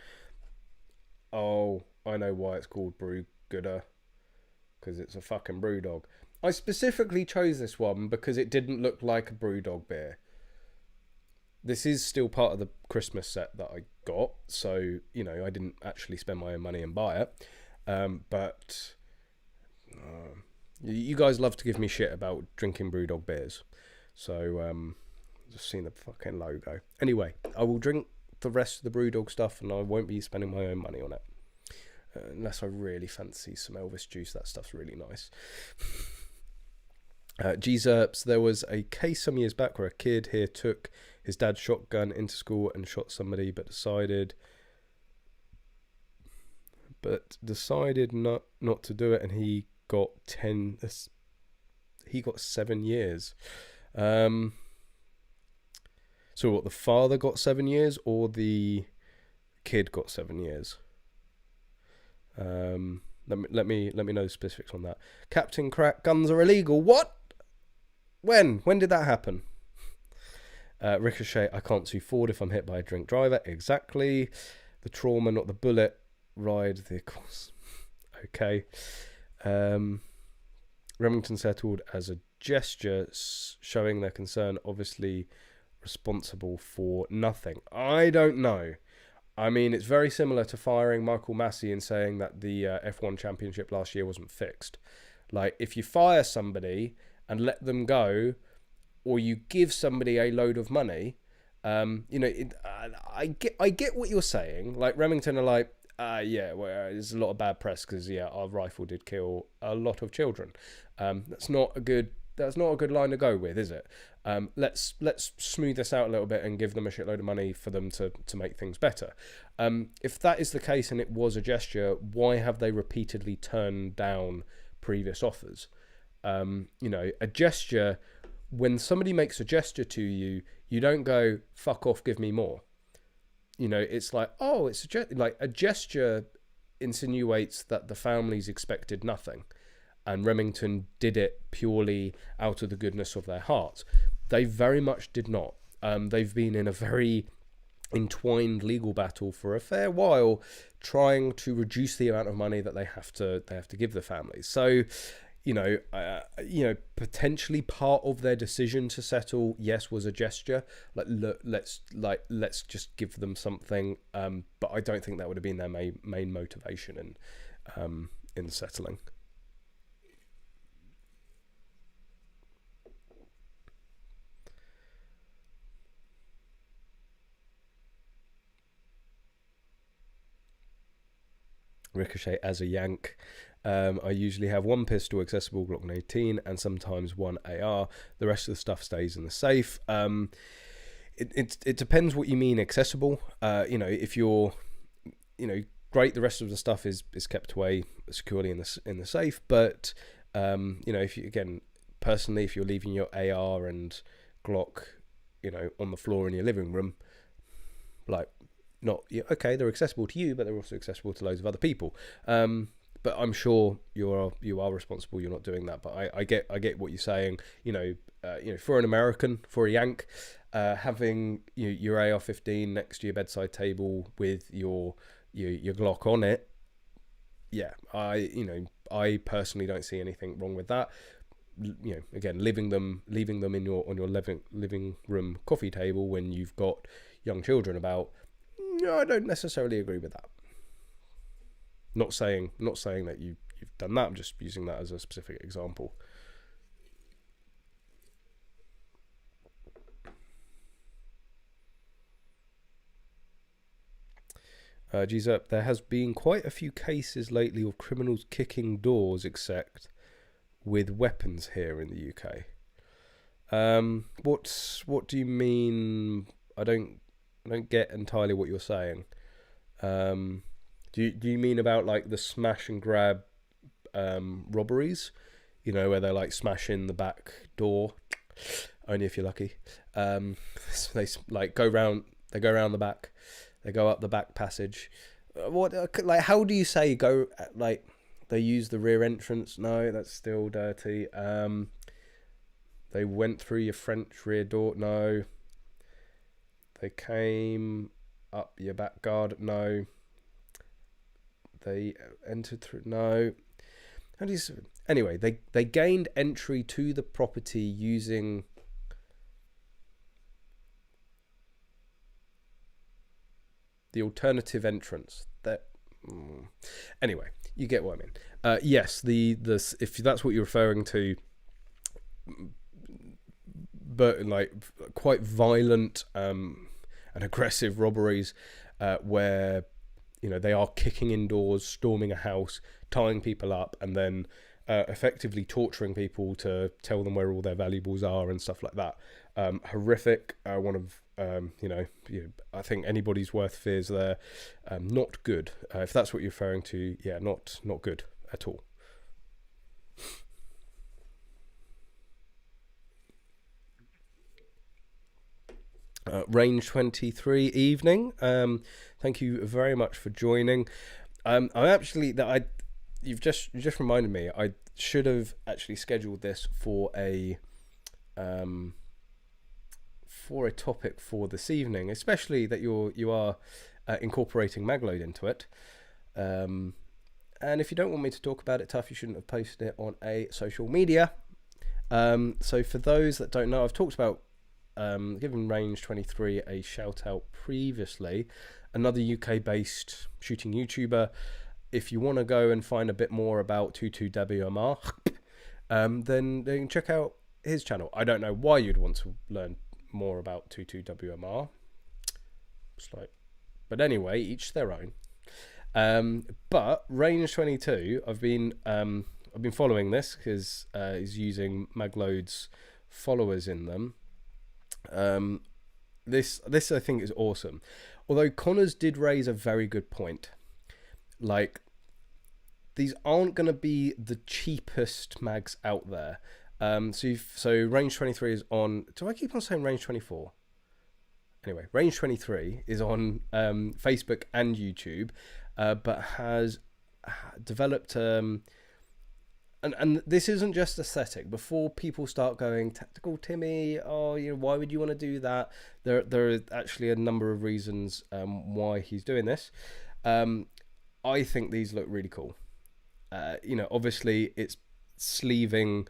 Oh, I know why it's called Brew Gooder, because it's a fucking Brewdog. I specifically chose this one because it didn't look like a Brewdog beer. This is still part of the Christmas set that I got, so, I didn't actually spend my own money and buy it. But you guys love to give me shit about drinking Brewdog beers. So, just seen the fucking logo. Anyway, I will drink the rest of the Brewdog stuff, and I won't be spending my own money on it. Unless I really fancy some Elvis juice. That stuff's really nice. G-Zerps, there was a case some years back where a kid here took his dad's shotgun into school and shot somebody, but decided not to do it, and he got 7 years. So what, the father got 7 years or the kid got 7 years? Let me know the specifics on that. Captain Crack, guns are illegal. What? When did that happen? Ricochet, I can't sue Ford if I'm hit by a drink driver. Exactly. The trauma, not the bullet. Ride the course. Okay. Remington Settled as a gesture showing their concern, obviously responsible for nothing. I don't know. I mean, it's very similar to firing Michael Massey and saying that the F1 championship last year wasn't fixed. Like, if you fire somebody and let them go, or you give somebody a load of money, I get what you're saying. Like, Remington are like, there's a lot of bad press because our rifle did kill a lot of children. That's not a good line to go with, is it? Let's smooth this out a little bit and give them a shitload of money for them to make things better. If that is the case and it was a gesture, why have they repeatedly turned down previous offers? A gesture, when somebody makes a gesture to you, you don't go, fuck off, give me more. It's like, oh, it's a gesture insinuates that the families expected nothing. And Remington did it purely out of the goodness of their hearts. They very much did not. They've been in a very entwined legal battle for a fair while, trying to reduce the amount of money that they have to give the families. So, potentially part of their decision to settle, yes, was a gesture. Like, look, let's just give them something. But I don't think that would have been their main motivation in settling. Ricochet as a yank. I usually have one pistol, accessible Glock 18, and sometimes one AR. The rest of the stuff stays in the safe. It depends what you mean accessible. If you're, great, the rest of the stuff is kept away securely in the safe. But if you, again, personally, if you're leaving your AR and Glock, on the floor in your living room, like, okay, they're accessible to you, but they're also accessible to loads of other people. But I'm sure you are responsible. You're not doing that. But I get what you're saying. For an American, for a Yank, having your AR-15 next to your bedside table with your Glock on it, yeah, I personally don't see anything wrong with that. Again, leaving them in your living room coffee table when you've got young children about. No, I don't necessarily agree with that. Not saying that you've done that. I'm just using that as a specific example. Up, there has been quite a few cases lately of criminals kicking doors, except with weapons here in the UK. What do you mean? I don't get entirely what you're saying. Do you mean about like the smash and grab robberies? Where they like smash in the back door, only if you're lucky. They like go round the back, they go up the back passage. How do you say go? Like, they use the rear entrance? No, that's still dirty. They went through your French rear door? No. They came up your back guard? No. They entered through? No. Anyway, they gained entry to the property using the alternative entrance. Anyway, you get what I mean. Yes, if that's what you're referring to, but like quite violent and aggressive robberies, where they are kicking in doors, storming a house, tying people up, and then effectively torturing people to tell them where all their valuables are and stuff like that. Horrific. One of I think anybody's worth fears there. Not good. If that's what you're referring to, yeah, not good at all. Range 23 evening. Thank you very much for joining. You've just reminded me. I should have actually scheduled this for a topic for this evening, especially that you are incorporating Magload into it. And if you don't want me to talk about it tough, you shouldn't have posted it on a social media. So for those that don't know, I've talked about given Range 23 a shout out previously, another UK based shooting YouTuber. If you want to go and find a bit more about 22WMR, then you can check out his channel. I don't know why you'd want to learn more about 22WMR. But anyway, each their own. But Range 22, I've been following this because he's using Magload's followers in them. This I think is awesome. Although Connors did raise a very good point. Like, these aren't going to be the cheapest mags out there. So Range 23 is on. Do I keep on saying Range 24? Anyway, Range 23 is on Facebook and YouTube, but has developed and this isn't just aesthetic. Before people start going, Tactical Timmy, why would you want to do that? There are actually a number of reasons why he's doing this. I think these look really cool. Obviously it's sleeving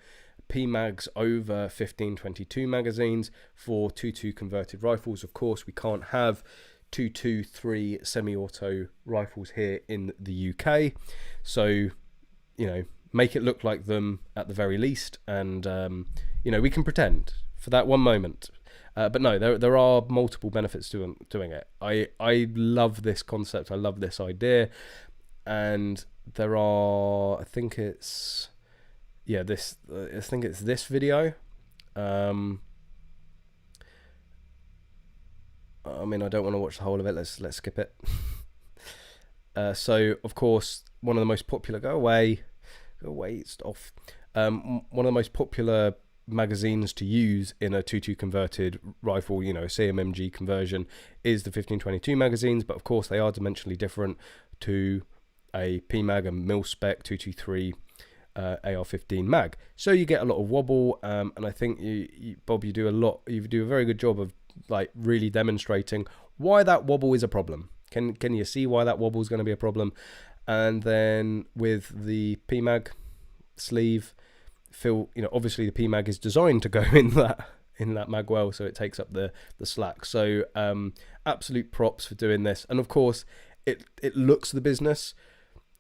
PMags over 15-22 magazines for 2.2 converted rifles. Of course, we can't have 2.23 semi-auto rifles here in the UK, so, you know, make it look like them at the very least, and you know, we can pretend for that one moment. But no, there are multiple benefits to doing it. I love this concept. I love this idea, and there are, I think it's this video. I mean, I don't want to watch the whole of it. Let's skip it. So, of course, one of the most popular it's off. One of the most popular magazines to use in a 2.2 converted rifle, you know, CMMG conversion, is the 15-22 magazines. But of course, they are dimensionally different to a PMag and mil-spec 223 AR-15 mag. So you get a lot of wobble, and I think Bob, you do a very good job of like really demonstrating why that wobble is a problem. Can you see why that wobble is going to be a problem? And then with the PMag sleeve, you know, obviously the PMag is designed to go in that mag well, so it takes up the slack. So absolute props for doing this. And of course, it looks the business.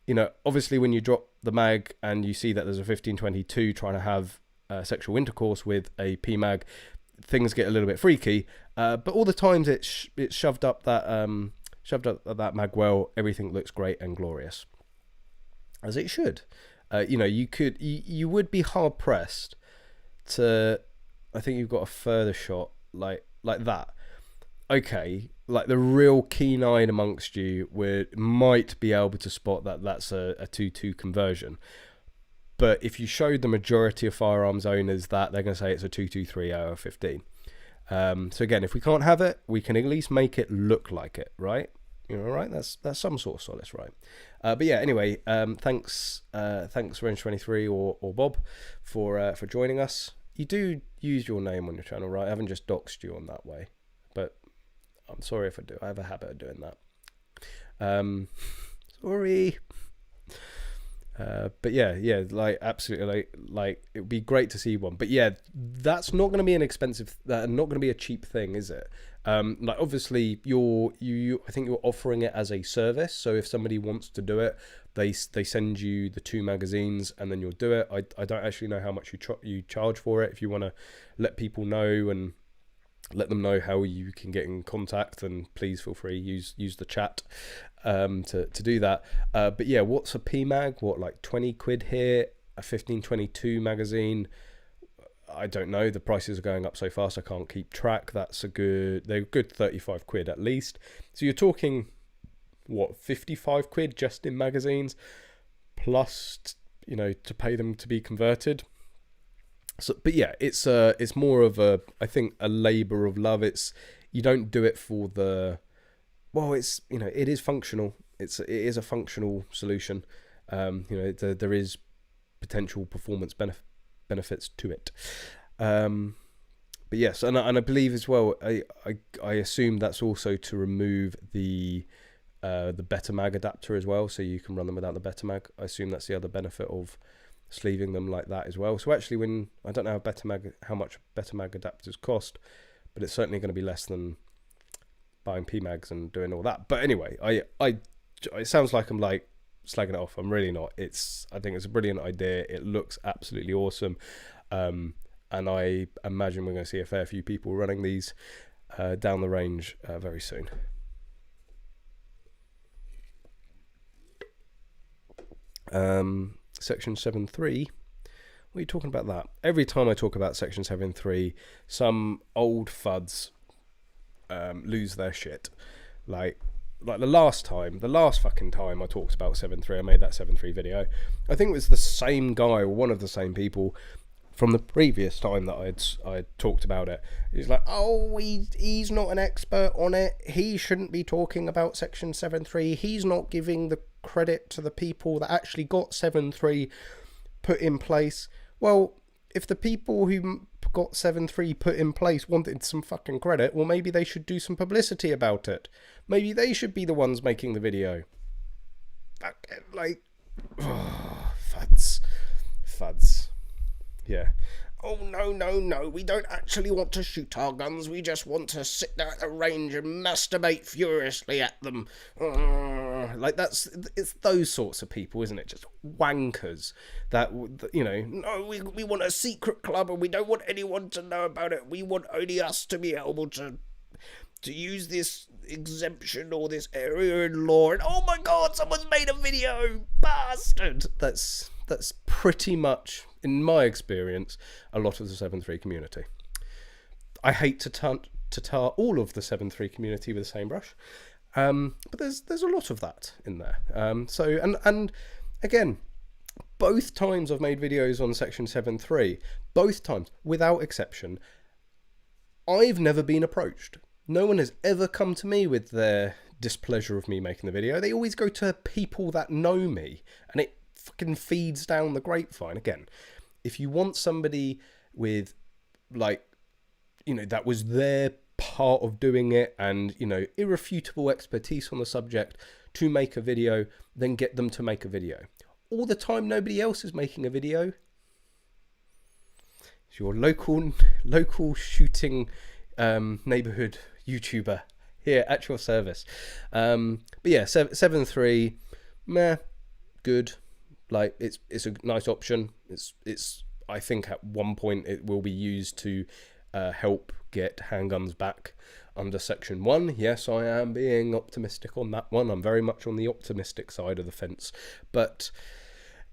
You know, obviously when you drop the mag and you see that there's a 15-22 trying to have sexual intercourse with a PMag, things get a little bit freaky. But all the times it's shoved up that mag well, everything looks great and glorious, as it should. You know, you would be hard pressed to, I think you've got a further shot like that. Okay, like the real keen-eyed amongst you might be able to spot that that's a 2.2 conversion. But if you showed the majority of firearms owners that, they're going to say it's a 223 AR-15. So again, if we can't have it, we can at least make it look like it, right? You know, right? That's some sort of solace, right? But yeah, anyway, thanks Range23 or Bob for joining us. You do use your name on your channel, right? I haven't just doxed you on that way, but I'm sorry if I do. I have a habit of doing that. Sorry. But yeah, like absolutely, like it would be great to see one. But yeah, that's not going to be an expensive, not going to be a cheap thing, is it? Like obviously, I think you're offering it as a service. So if somebody wants to do it, they send you the 2 magazines and then you'll do it. I don't actually know how much you charge for it. If you want to let people know and let them know how you can get in contact, and please feel free, use the chat to do that. But yeah, what's a PMag? What, like 20 quid here? A 15-22 magazine? I don't know. The prices are going up so fast I can't keep track. They're good 35 quid at least. So you're talking, what, 55 quid just in magazines, plus, you know, to pay them to be converted. So, but yeah, it's more of a, I think, a labor of love. You don't do it for it's, you know, it is functional. It is a functional solution. You know, there is potential performance benefits to it. But yes, and I believe as well, I assume that's also to remove the Better Mag adapter as well, so you can run them without the Better Mag. I assume that's the other benefit of sleeving them like that as well. So actually, I don't know how much Better Mag adapters cost, but it's certainly going to be less than buying PMags and doing all that. But anyway, it sounds like I'm like slagging it off. I'm really not. I think it's a brilliant idea. It looks absolutely awesome, and I imagine we're going to see a fair few people running these down the range very soon. Section 7.3. What are you talking about that? Every time I talk about Section 7.3, some old fuds lose their shit. Like the last fucking time I talked about 7.3, I made that 7.3 video. I think it was the same guy, or one of the same people, from the previous time that I'd talked about it. He's like, oh, he's not an expert on it. He shouldn't be talking about Section 7.3. He's not giving the credit to the people that actually got 7.3 put in place. Well, if the people who got 7.3 put in place wanted some fucking credit, well, maybe they should do some publicity about it. Maybe they should be the ones making the video. Like, oh, fads. Yeah. Oh, no, we don't actually want to shoot our guns, we just want to sit there at the range and masturbate furiously at them. Like, it's those sorts of people, isn't it? Just wankers that, you know, no, we want a secret club and we don't want anyone to know about it. We want only us to be able to use this exemption or this area in law. And oh my god, someone's made a video, bastard. That's pretty much, in my experience, a lot of the 7.3 community. I hate to tar all of the 7.3 community with the same brush, but there's a lot of that in there. So and again, both times I've made videos on section 7.3, both times without exception, I've never been approached. No one has ever come to me with their displeasure of me making the video. They always go to people that know me, and it fucking feeds down the grapevine. Again, if you want somebody with, like, you know, that was their part of doing it and, you know, irrefutable expertise on the subject to make a video, then get them to make a video. All the time nobody else is making a video. It's your local shooting neighborhood YouTuber here at your service. But yeah, 7.3, meh, good. Like, it's a nice option. It's I think at one point it will be used to help get handguns back under section 1. Yes, I am being optimistic on that one. I'm very much on the optimistic side of the fence, but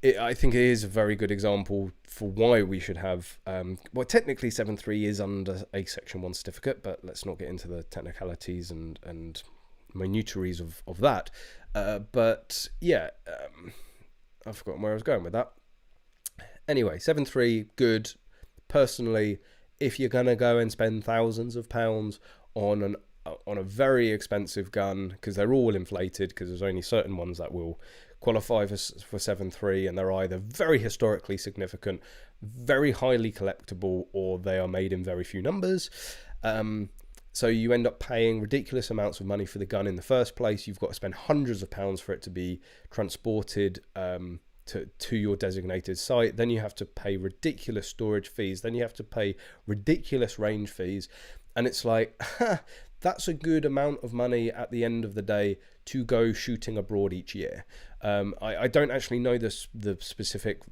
I think it is a very good example for why we should have, well, technically 7.3 is under a section 1 certificate, but let's not get into the technicalities and minutiaries of that. But yeah, I've forgotten where I was going with that. Anyway, 7.3, good. Personally, if you're going to go and spend thousands of pounds on a very expensive gun, because they're all inflated, because there's only certain ones that will qualify for 7.3, and they're either very historically significant, very highly collectible, or they are made in very few numbers. So you end up paying ridiculous amounts of money for the gun in the first place. You've got to spend hundreds of pounds for it to be transported to your designated site. Then you have to pay ridiculous storage fees. Then you have to pay ridiculous range fees. And it's like, that's a good amount of money at the end of the day to go shooting abroad each year. I don't actually know the specific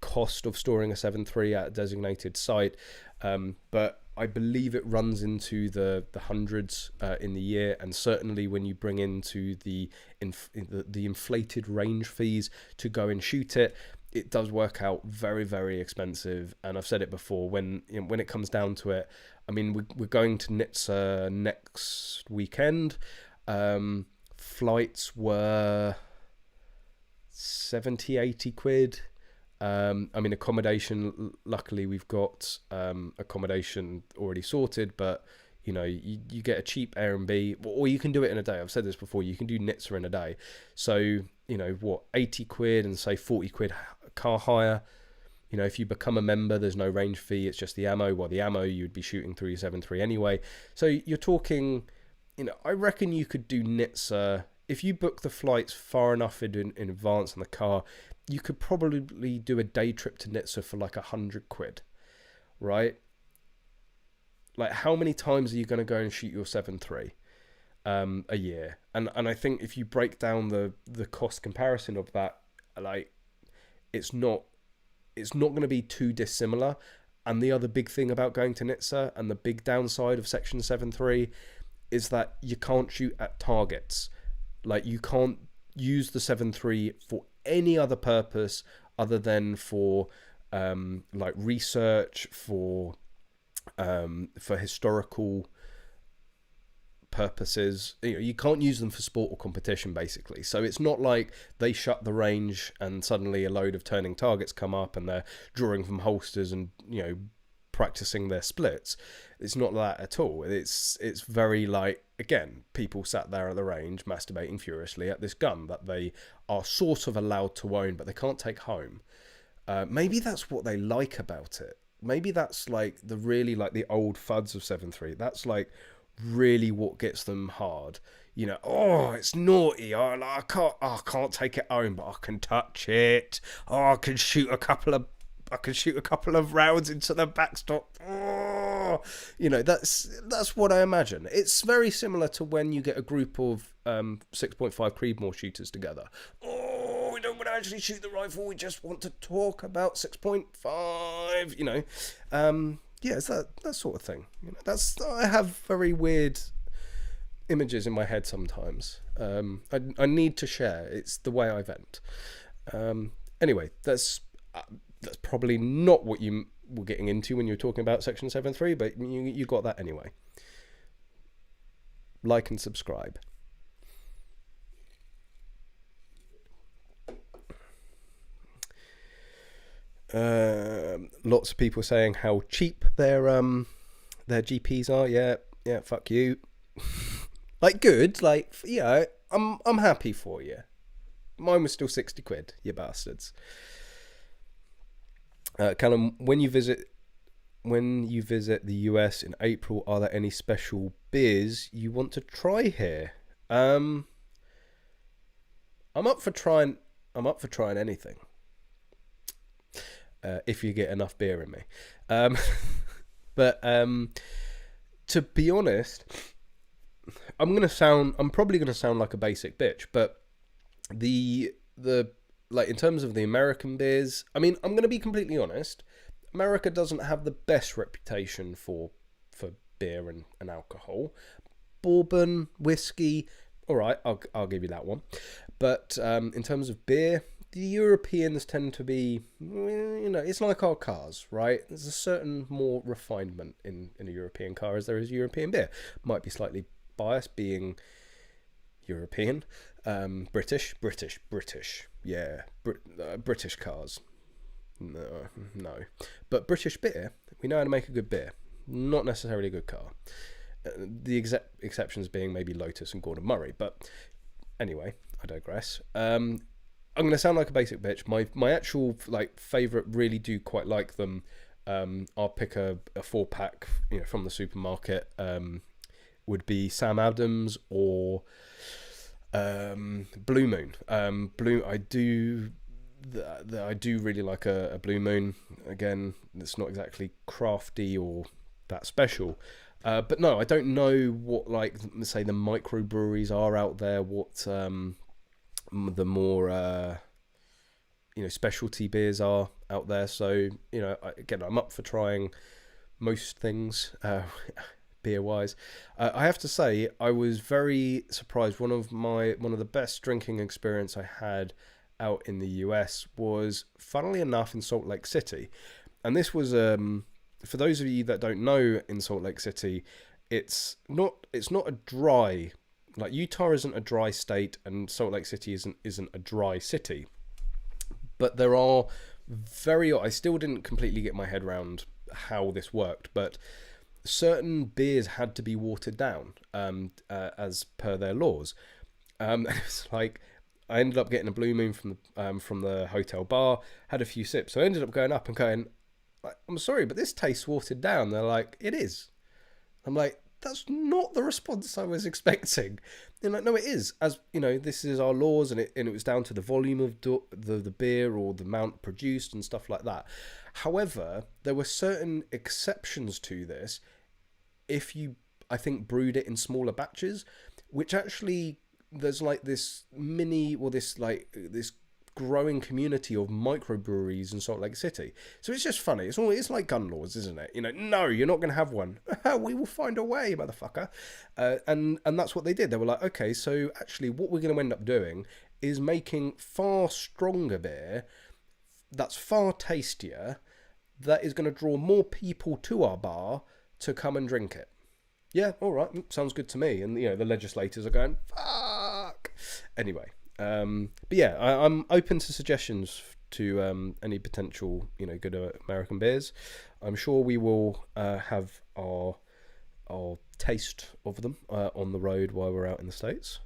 cost of storing a 7.3 at a designated site, but I believe it runs into the hundreds in the year, and certainly when you bring into the inflated range fees to go and shoot it, it does work out very, very expensive. And I've said it before, when it comes down to it, I mean, we're going to Nizza next weekend. Flights were 70, 80 quid. I mean, accommodation, luckily we've got accommodation already sorted, but you know, you get a cheap Airbnb, or you can do it in a day. I've said this before, you can do Nizza in a day. So, you know, what, 80 quid and say 40 quid car hire. You know, if you become a member, there's no range fee, it's just the ammo. Well, the ammo you'd be shooting through your 7.3 anyway. So you're talking, you know, I reckon you could do Nizza, if you book the flights far enough in advance on the car, you could probably do a day trip to Nizza for like 100 quid, right? Like, how many times are you going to go and shoot your 7.3 a year? And I think if you break down the cost comparison of that, like, it's not going to be too dissimilar. And the other big thing about going to Nizza, and the big downside of section 7.3, is that you can't shoot at targets. Like, you can't use the 7.3 for any other purpose other than for like research, for historical purposes. You know, you can't use them for sport or competition, basically. So it's not like they shut the range and suddenly a load of turning targets come up and they're drawing from holsters and, you know, practicing their splits. It's not that at all. It's very like, again, people sat there at the range masturbating furiously at this gun that they are sort of allowed to own, but they can't take home. Maybe that's what they like about it. Maybe that's like the really, like, the old fuds of 7.3. That's like really what gets them hard. You know, oh, it's naughty. I can't take it home, but I can touch it. Oh, I can shoot a couple of I can shoot a couple of rounds into the backstop. Oh, you know, that's what I imagine. It's very similar to when you get a group of 6.5 Creedmoor shooters together. Oh, we don't want to actually shoot the rifle. We just want to talk about 6.5. You know, yeah, it's that sort of thing. You know, I have very weird images in my head sometimes. I need to share. It's the way I vent. Anyway, that's probably not what you were getting into when you were talking about Section 7.3, but you got that anyway. Like and subscribe. Lots of people saying how cheap their GPs are. Yeah, fuck you. Like, good, like, yeah, I'm happy for you. Mine was still 60 quid, you bastards. Callum, when you visit the US in April, are there any special beers you want to try here? I'm up for trying anything. If you get enough beer in me. But to be honest, I'm probably gonna sound like a basic bitch, but the like, in terms of the American beers, I mean, I'm gonna be completely honest. America doesn't have the best reputation for beer and alcohol. Bourbon, whiskey, all right, I'll give you that one. But in terms of beer, the Europeans tend to be, you know, it's like our cars, right? There's a certain more refinement in a European car as there is European beer. Might be slightly biased being European. British, yeah, British cars, no, but British beer, we know how to make a good beer, not necessarily a good car. The exceptions being maybe Lotus and Gordon Murray, but anyway, I digress. I'm going to sound like a basic bitch. My actual, like, favourite, really do quite like them. I'll pick a 4-pack, you know, from the supermarket. Would be Sam Adams or Blue Moon. I do really like a Blue Moon. Again, it's not exactly crafty or that special. But no, I don't know what, like, say, the microbreweries are out there. What the more you know, specialty beers are out there. So, you know, again, I'm up for trying most things. Beer wise, I have to say I was very surprised. One of the best drinking experience I had out in the US was, funnily enough, in Salt Lake City. And this was for those of you that don't know, in Salt Lake City, it's not a dry, like, Utah isn't a dry state and Salt Lake City isn't a dry city, but there are I still didn't completely get my head around how this worked, but certain beers had to be watered down as per their laws. It's like, I ended up getting a Blue Moon from the hotel bar, had a few sips, so I ended up going up and going, I'm sorry, but this tastes watered down. They're like, it is. I'm like, that's not the response I was expecting. They're like, no, it is. As you know, this is our laws, and it was down to the volume of the beer or the amount produced and stuff like that. However, there were certain exceptions to this if you, I think, brewed it in smaller batches, which actually, there's like this this growing community of microbreweries in Salt Lake City. So it's just funny. It's like gun laws, isn't it? You know, no, you're not going to have one. We will find a way, motherfucker. And that's what they did. They were like, okay, so actually what we're going to end up doing is making far stronger beer that's far tastier, that is going to draw more people to our bar to come and drink it. Yeah, all right, sounds good to me. And, you know, the legislators are going, fuck. Anyway, but yeah, I'm open to suggestions to any potential, you know, good American beers. I'm sure we will have our taste of them on the road while we're out in the States.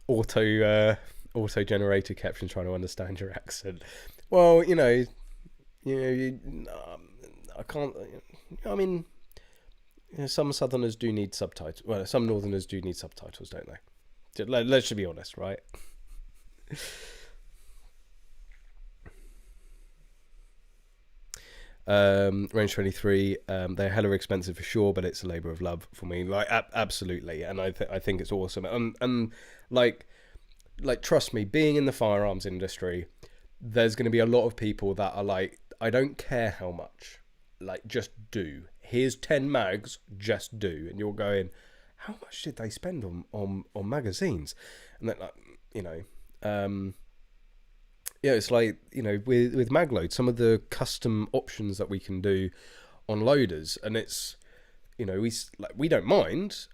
auto generated caption trying to understand your accent. Well, I can't. I mean, some Southerners do need subtitles. Well, some Northerners do need subtitles, don't they? Let's just be honest, right? Range 23, they're hella expensive for sure, but it's a labor of love for me. Like, absolutely, and I think it's awesome. And like trust me, being in the firearms industry, there's going to be a lot of people that are like, I don't care how much, like, just do. Here's 10 mags, just do. And you're going, how much did they spend on magazines? And then, like, you know, yeah, it's like, you know, with Magload, some of the custom options that we can do on loaders, and it's, you know, we don't mind.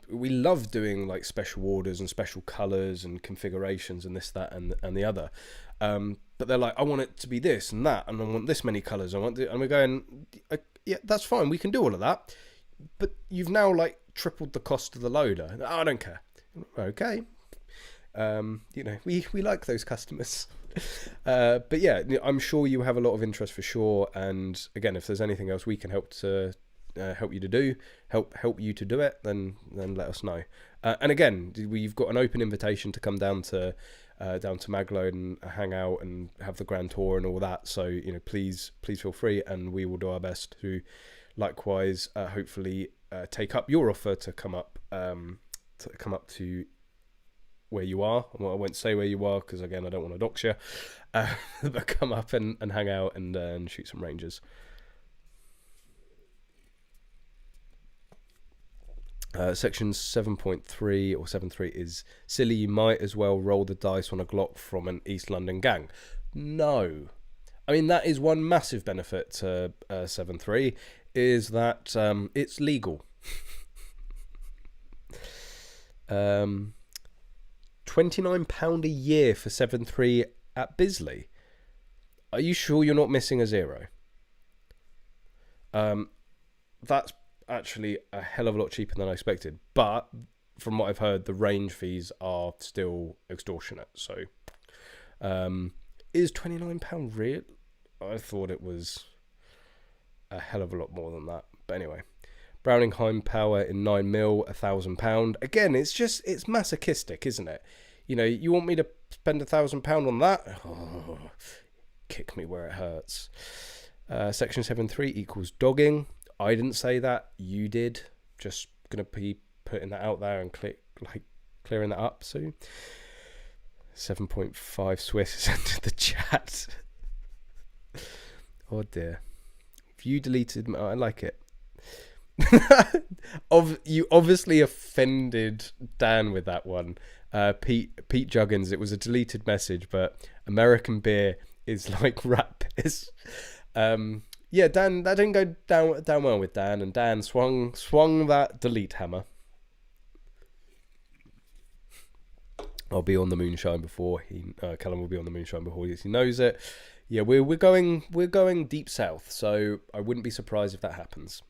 We love doing like special orders and special colors and configurations and this, that, and the other. But they're like, I want it to be this and that, and I want this many colors. And we're going, yeah, that's fine. We can do all of that, but you've now like tripled the cost of the loader. I don't care. Okay. You know, we like those customers. But yeah, I'm sure you have a lot of interest for sure. And again, if there's anything else we can help you to do it, then let us know. And again, we've got an open invitation to come down to Magload and hang out and have the grand tour and all that. So, you know, please feel free, and we will do our best to likewise hopefully take up your offer to come up to where you are. Well, I won't say where you are because, again, I don't want to dox you, but come up and hang out and shoot some ranges. Section 7.3 or 7.3 is silly. You might as well roll the dice on a Glock from an East London gang. No. I mean, that is one massive benefit to 7.3, is that it's legal. £29 a year for 7.3 at Bisley. Are you sure you're not missing a zero? That's actually a hell of a lot cheaper than I expected, but from what I've heard, the range fees are still extortionate. So is £29 real? I thought it was a hell of a lot more than that, but anyway. Browning Heim Power in 9mm, £1,000. Again, it's masochistic, isn't it? You know, you want me to spend £1,000 on that? Oh, kick me where it hurts. Section 7.3 equals dogging. I didn't say that. You did. Just gonna be putting that out there and clearing that up soon. 7.5 Swiss has entered the chat. Oh dear. View deleted. I like it. You obviously offended Dan with that one. Pete Juggins. It was a deleted message, but American beer is like rat piss. Yeah, Dan, that didn't go down well with Dan, and Dan swung that delete hammer. I'll be on the moonshine before Callum will be on the moonshine before he knows it. Yeah, we're going deep south, so I wouldn't be surprised if that happens.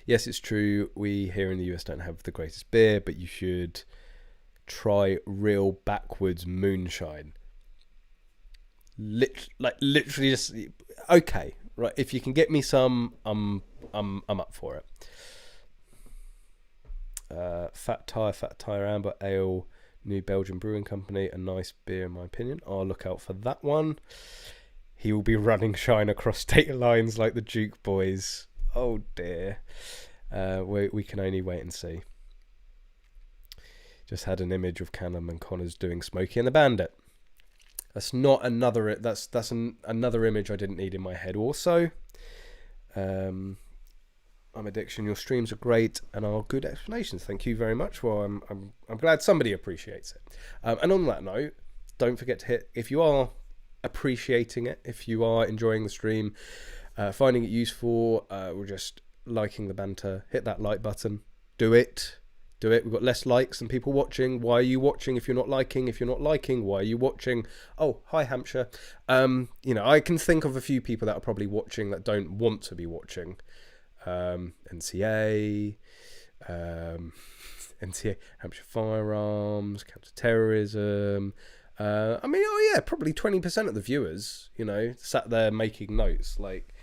Yes, it's true. We here in the US don't have the greatest beer, but you should try real backwoods moonshine. Literally just okay, right? If you can get me some, I'm up for it. Fat Tire Amber Ale, New Belgian Brewing Company, a nice beer in my opinion. I'll look out for that one. He will be running shine across state lines like the Duke boys. Oh dear. We can only wait and see. Just had an image of Canon and Connors doing Smokey and the Bandit. That's not another. That's another image I didn't need in my head. Also, I'm Addiction. Your streams are great and are good explanations. Thank you very much. Well, I'm glad somebody appreciates it. And on that note, don't forget to hit, if you are appreciating it, if you are enjoying the stream, finding it useful, or just liking the banter, hit that like button. Do it. We've got less likes than people watching. Why are you watching if you're not liking? If you're not liking, why are you watching? Oh, hi Hampshire. You know, I can think of a few people that are probably watching that don't want to be watching. NCA, Hampshire Firearms, Counter-Terrorism. I mean, oh yeah, probably 20% of the viewers, you know, sat there making notes. Like,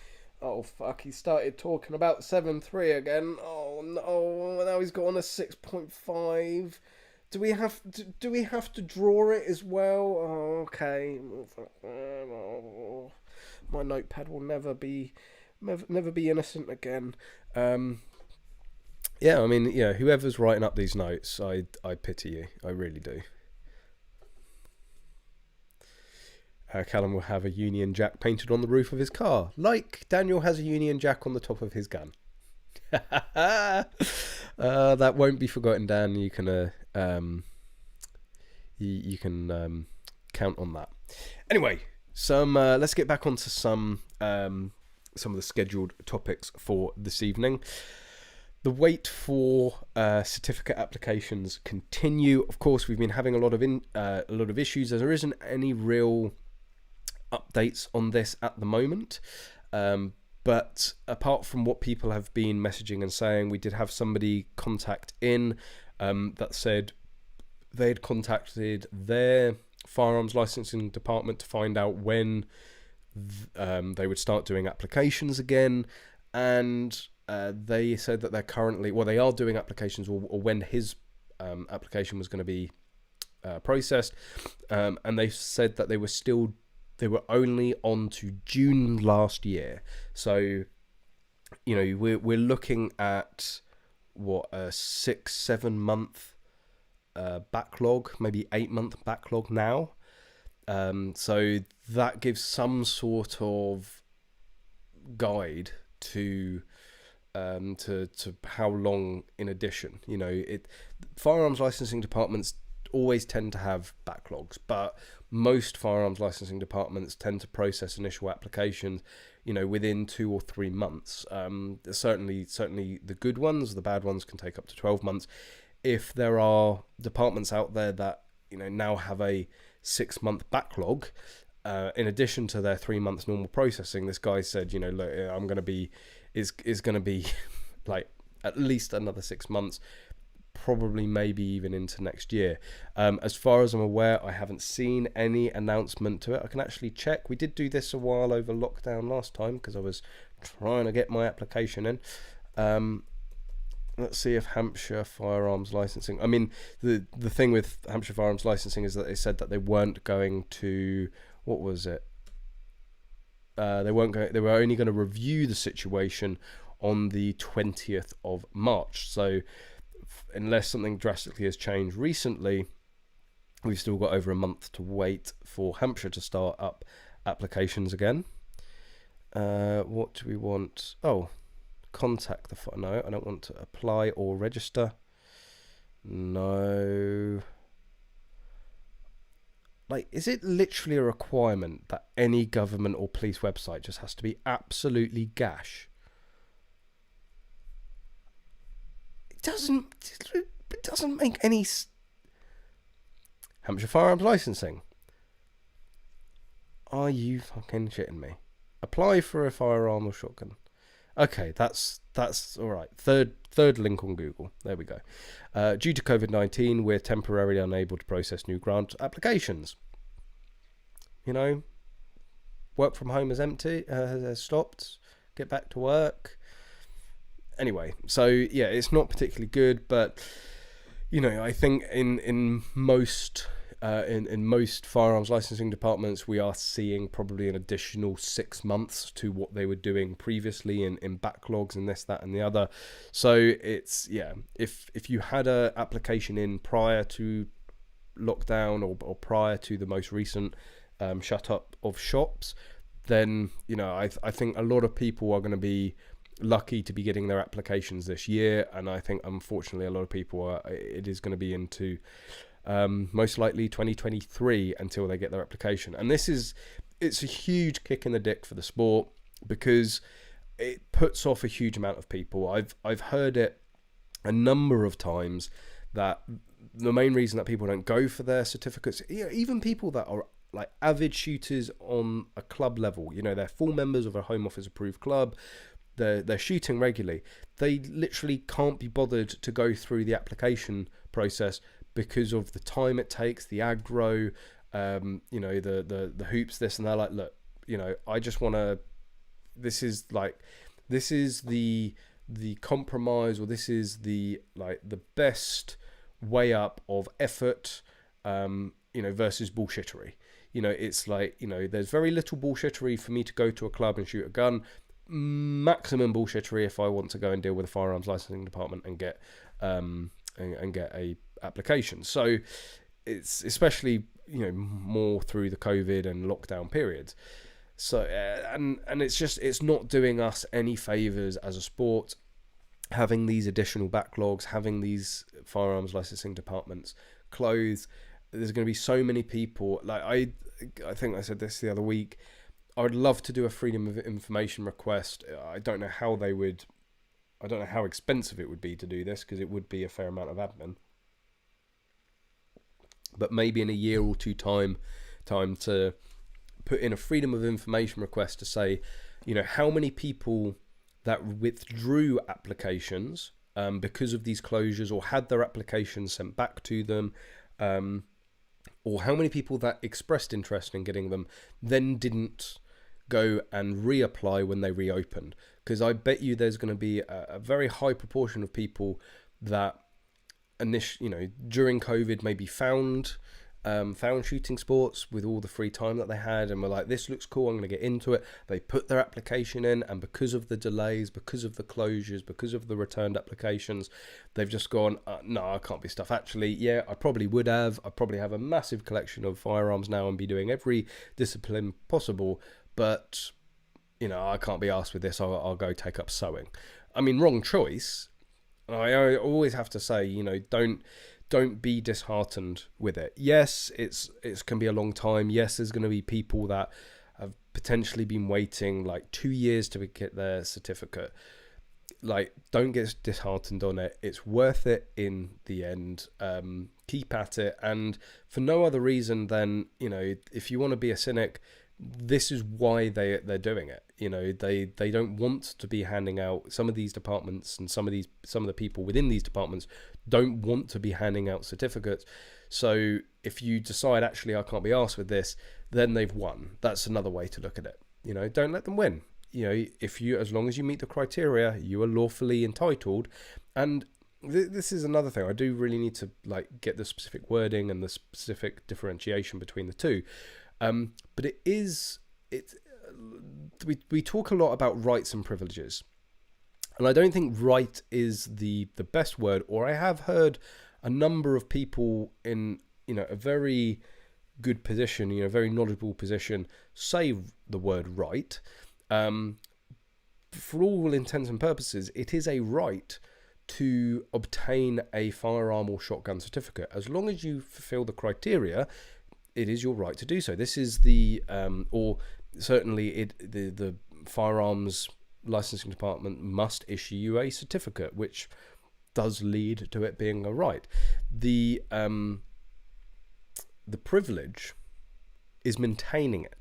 Oh fuck, he started talking about 7.3 again. Oh no, now he's got on a 6.5. Do we have to draw it as well? Oh, okay. Oh, my notepad will never be innocent again. Yeah, I mean, yeah, whoever's writing up these notes, I pity you. I really do. Callum will have a Union Jack painted on the roof of his car, like Daniel has a Union Jack on the top of his gun. That won't be forgotten, Dan. You can you can count on that. Anyway, let's get back onto some of the scheduled topics for this evening. The wait for certificate applications continue. Of course, we've been having a lot of issues. There isn't any real updates on this at the moment, but apart from what people have been messaging and saying, we did have somebody contact in that said they had contacted their firearms licensing department to find out when they would start doing applications again, and they said that they're currently, well, they are doing applications, or when his application was going to be processed, and they said that they were only on to June last year. So, you know, we're looking at what, a 6-7 month backlog, maybe 8-month backlog now. So that gives some sort of guide to how long. In addition, you know, firearms licensing departments always tend to have backlogs, but most firearms licensing departments tend to process initial applications, you know, within 2 or 3 months. Certainly the good ones. The bad ones can take up to 12 months. If there are departments out there that, you know, now have a 6-month backlog, in addition to their 3 months normal processing, this guy said, you know, look, I'm going to be, is going to be like at least another 6 months, probably maybe even into next year. As far as I'm aware, I haven't seen any announcement to it. I can actually check. We did do this a while over lockdown last time because I was trying to get my application in. Let's see if Hampshire Firearms Licensing, I mean, the thing with Hampshire Firearms Licensing is that they said that they weren't going to, what was it? They were only going to review the situation on the 20th of March. So unless something drastically has changed recently, we've still got over a month to wait for Hampshire to start up applications again. What do we want? Oh, contact the no, I don't want to apply or register. No. Like, is it literally a requirement that any government or police website just has to be absolutely gash? It doesn't make any. Hampshire Firearms Licensing. Are you fucking shitting me? Apply for a firearm or shotgun. Okay, that's all right. Third link on Google. There we go. Due to COVID-19, we're temporarily unable to process new grant applications. You know, work from home has stopped. Get back to work. Anyway, so yeah, it's not particularly good, but you know, I think in most firearms licensing departments, we are seeing probably an additional 6 months to what they were doing previously in backlogs and this, that, and the other. So it's, yeah, if you had a application in prior to lockdown or prior to the most recent shut up of shops, then, you know, I think a lot of people are going to be lucky to be getting their applications this year, and I think unfortunately a lot of people it is going to be into most likely 2023 until they get their application. And it's a huge kick in the dick for the sport because it puts off a huge amount of people. I've heard it a number of times that the main reason that people don't go for their certificates, you know, even people that are like avid shooters on a club level, you know, they're full members of a Home Office approved club, they're shooting regularly, they literally can't be bothered to go through the application process because of the time it takes, the aggro, you know, the hoops, this and that. Like, look, you know, I just want to this is the compromise, or this is the best way up of effort, versus bullshittery. It's like, there's very little bullshittery for me to go to a club and shoot a gun. Maximum bullshittery if I want to go and deal with a firearms licensing department and get a application. So it's especially more through the COVID and lockdown periods. So and it's not doing us any favors as a sport, having these additional backlogs, having these firearms licensing departments closed. There's going to be so many people. Like I think I said this the other week. I would love to do a freedom of information request. I don't know how expensive it would be to do this, because it would be a fair amount of admin. But maybe in a year or two time to put in a freedom of information request to say, how many people that withdrew applications because of these closures, or had their applications sent back to them, or how many people that expressed interest in getting them then didn't go and reapply when they reopened. Because I bet you there's going to be a very high proportion of people that during COVID maybe found shooting sports with all the free time that they had, and were like, this looks cool, I'm going to get into it. They put their application in, and because of the delays, because of the closures, because of the returned applications, they've just gone, no, I can't be stuff. Actually, yeah, I probably would have. I probably have a massive collection of firearms now and be doing every discipline possible, but I can't be asked with this. I'll go take up sewing. I mean, wrong choice. I always have to say, don't be disheartened with it. Yes, it's can be a long time. Yes, there's going to be people that have potentially been waiting like 2 years to get their certificate. Like, don't get disheartened on it. It's worth it in the end. Keep at it, and for no other reason than, if you want to be a cynic, this is why they're doing it. They don't want to be handing out, some of these departments and some of the people within these departments don't want to be handing out certificates. So if you decide, actually, I can't be asked with this, then they've won. That's another way to look at it. Don't let them win. As long as you meet the criteria, you are lawfully entitled. And this is another thing. I do really need to get the specific wording and the specific differentiation between the two. But we talk a lot about rights and privileges, and I don't think right is the best word. Or I have heard a number of people in a very good position, a very knowledgeable position, say the word right. For all intents and purposes, it is a right to obtain a firearm or shotgun certificate. As long as you fulfill the criteria, it is your right to do so. This is the firearms licensing department must issue you a certificate, which does lead to it being a right. The privilege is maintaining it,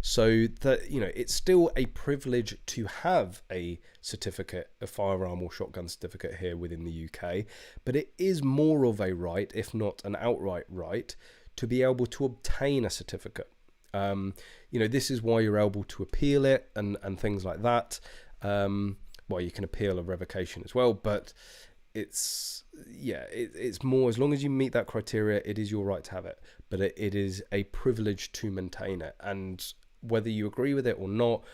so that it's still a privilege to have a certificate, a firearm or shotgun certificate here within the UK, but it is more of a right, if not an outright right, to be able to obtain a certificate. This is why you're able to appeal it and things like that. Well, you can appeal a revocation as well, but it's more, as long as you meet that criteria, it is your right to have it, but it is a privilege to maintain it. And whether you agree with it or not,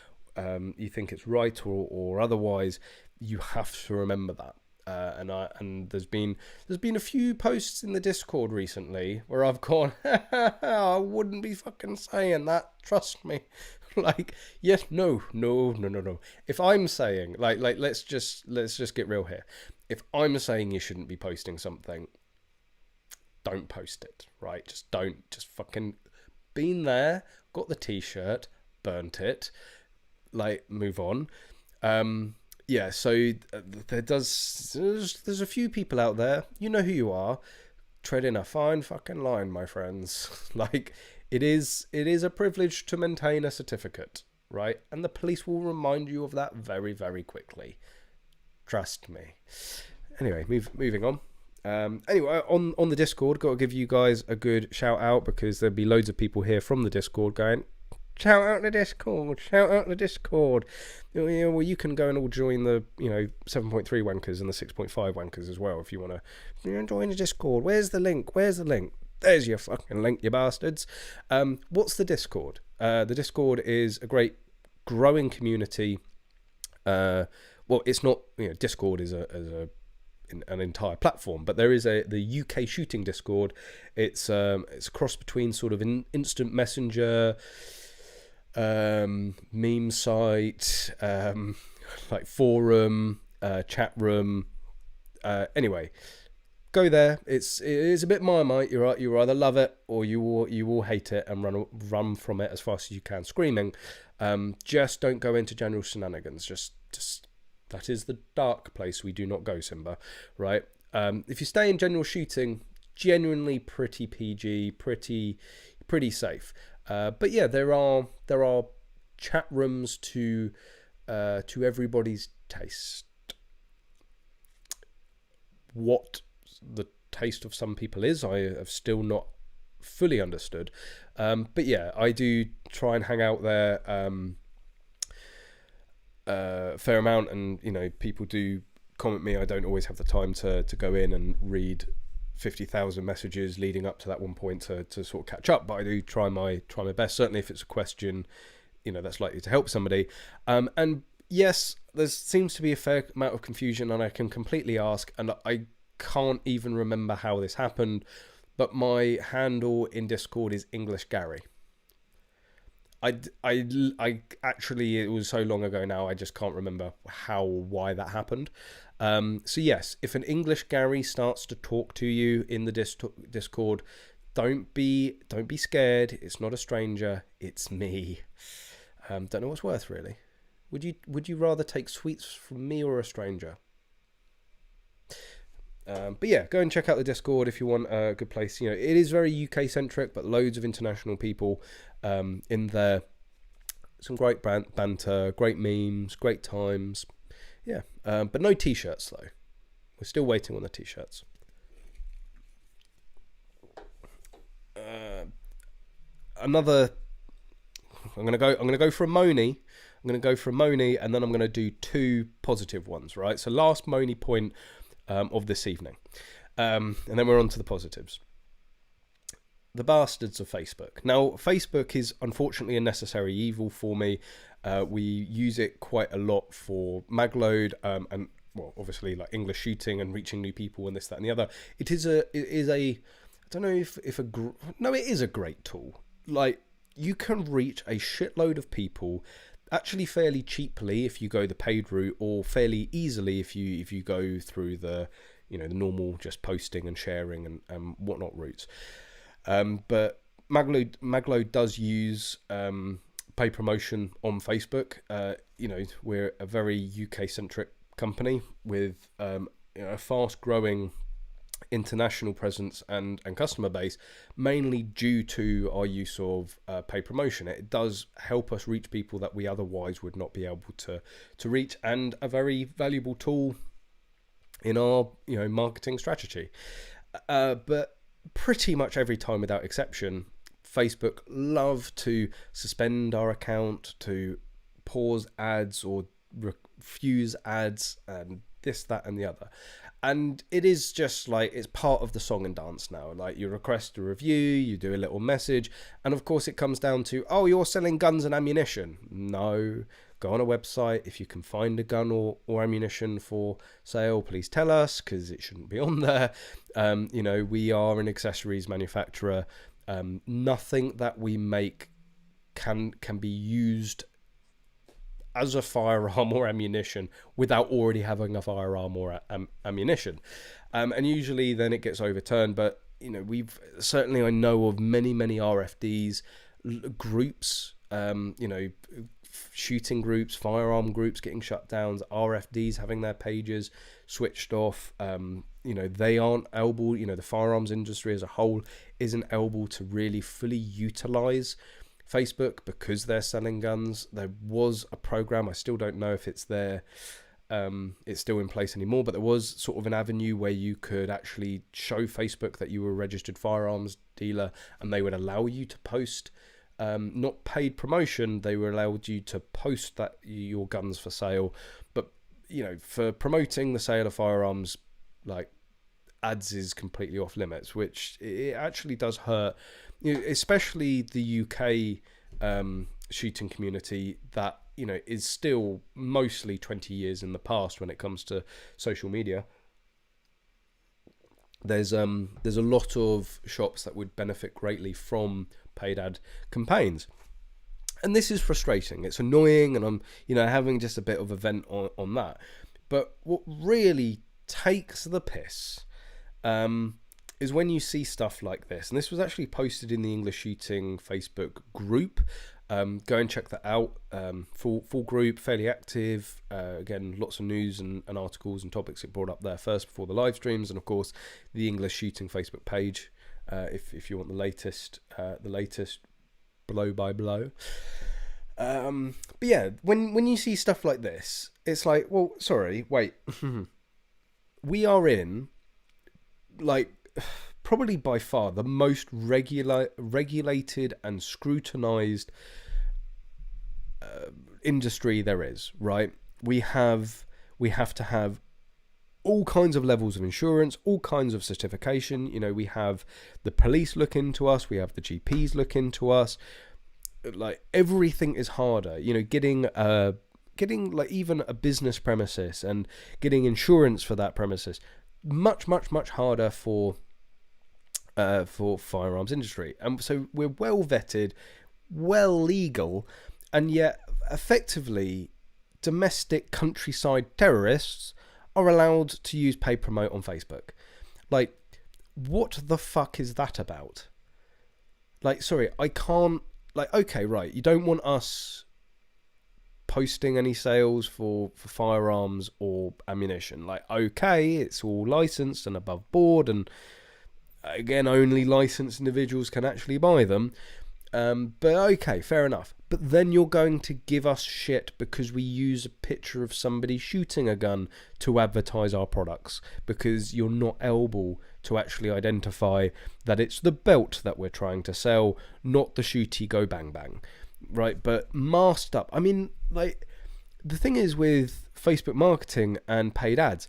you think it's right or otherwise, you have to remember that. And there's been a few posts in the Discord recently where I've gone, I wouldn't be fucking saying that, trust me. Yes, no. If I'm saying, let's just get real here. If I'm saying you shouldn't be posting something, don't post it, right? Just don't. Just fucking been there, got the t-shirt, burnt it, move on. Yeah, so there's a few people out there, you know who you are, treading a fine fucking line, my friends. It is a privilege to maintain a certificate, right? And the police will remind you of that very, very quickly. Trust me. Anyway, moving on. Anyway, on the Discord, got to give you guys a good shout out, because there'll be loads of people here from the Discord going, Shout out the Discord. Shout out the Discord. Well, you can go and all join the 7.3 wankers and the 6.5 wankers as well if you want to join the Discord. Where's the link? There's your fucking link, you bastards. What's the Discord? The Discord is a great growing community. Well, it's not. Discord is an entire platform, but there is the UK shooting Discord. It's a cross between sort of an instant messenger, meme site, like forum, chat room. Anyway, go there. It is a bit Marmite. You either love it or you will hate it and run from it as fast as you can, screaming. Just don't go into general shenanigans. Just that is the dark place we do not go, Simba. Right? If you stay in general shooting, genuinely pretty PG, pretty safe. But yeah, there are chat rooms to everybody's taste. What the taste of some people is, I have still not fully understood. But yeah, I do try and hang out there a fair amount, and people do comment me. I don't always have the time to go in and read 50,000 messages leading up to that one point to sort of catch up, but I do try my best, certainly if it's a question that's likely to help somebody. And yes, there seems to be a fair amount of confusion, and I can completely ask, and I can't even remember how this happened, but my handle in Discord is English Gary. I actually, it was so long ago now, I just can't remember why that happened. So yes, if an English Gary starts to talk to you in the Discord, don't be scared. It's not a stranger. It's me. Don't know what's worse, really. Would you rather take sweets from me or a stranger? But yeah, go and check out the Discord if you want a good place. It is very UK centric, but loads of international people in there. Some great banter, great memes, great times. Yeah, but no t-shirts though. We're still waiting on the t-shirts. I'm gonna go for a Moni. I'm gonna go for a Moni, and then I'm gonna do two positive ones. Right. So last Moni point of this evening, and then we're on to the positives. The bastards of Facebook. Now, Facebook is unfortunately a necessary evil for me. We use it quite a lot for magload, and well, obviously like English shooting and reaching new people and this, that, and the other. It is a I don't know no, it is a great tool. Like, you can reach a shitload of people actually fairly cheaply if you go the paid route, or fairly easily if you go through the the normal just posting and sharing and whatnot routes. But magload does use paid promotion on Facebook. We're a very UK centric company with a fast growing international presence and customer base, mainly due to our use of paid promotion. It does help us reach people that we otherwise would not be able to reach, and a very valuable tool in our marketing strategy. But pretty much every time without exception, Facebook love to suspend our account, to pause ads or refuse ads, and this, that, and the other. And it is just like, it's part of the song and dance now. Like, you request a review, you do a little message, and of course it comes down to, oh, you're selling guns and ammunition. No, go on a website. If you can find a gun or ammunition for sale, please tell us, because it shouldn't be on there. We are an accessories manufacturer. Nothing that we make can be used as a firearm or ammunition without already having a firearm or ammunition. And usually then it gets overturned. But, I know of many RFDs, groups, shooting groups, firearm groups getting shut down, RFDs having their pages switched off. They aren't able, the firearms industry as a whole isn't able to really fully utilize Facebook because they're selling guns. There was a program, I still don't know if it's there, it's still in place anymore, but there was sort of an avenue where you could actually show Facebook that you were a registered firearms dealer, and they would allow you to post not paid promotion. They were allowed you to post that your guns for sale, but you know, for promoting the sale of firearms, like, ads is completely off limits, which it actually does hurt, you know, especially the UK shooting community that, you know, is still mostly 20 years in the past when it comes to social media. There's a lot of shops that would benefit greatly from paid ad campaigns, and this is frustrating. It's annoying, and I'm, you know, having just a bit of a vent on that. But what really takes the piss is when you see stuff like this, and this was actually posted in the English Shooting Facebook group. Go and check that out. Full group, fairly active. Again, lots of news and articles and topics it brought up there first before the live streams, and of course the English Shooting Facebook page. If you want the latest blow by blow. But yeah, when you see stuff like this, it's like, well, sorry, wait. We are in, like, probably by far the most regulated and scrutinized industry there is, right? We have to have all kinds of levels of insurance, all kinds of certification. You know, we have the police look into us, we have the GPs look into us. Like, everything is harder. You know, getting like even a business premises and getting insurance for that premises, much harder for firearms industry. And so we're well vetted, well legal, and yet effectively domestic countryside terrorists are allowed to use paid promote on Facebook. Like, what the fuck is that about? Like, sorry, I can't, like, okay, right, you don't want us posting any sales for firearms or ammunition. Like, okay, it's all licensed and above board, and again, only licensed individuals can actually buy them. But okay, fair enough. But then you're going to give us shit because we use a picture of somebody shooting a gun to advertise our products, because you're not able to actually identify that it's the belt that we're trying to sell, not the shooty go bang bang, right? But masked up. I mean, like, the thing is with Facebook marketing and paid ads,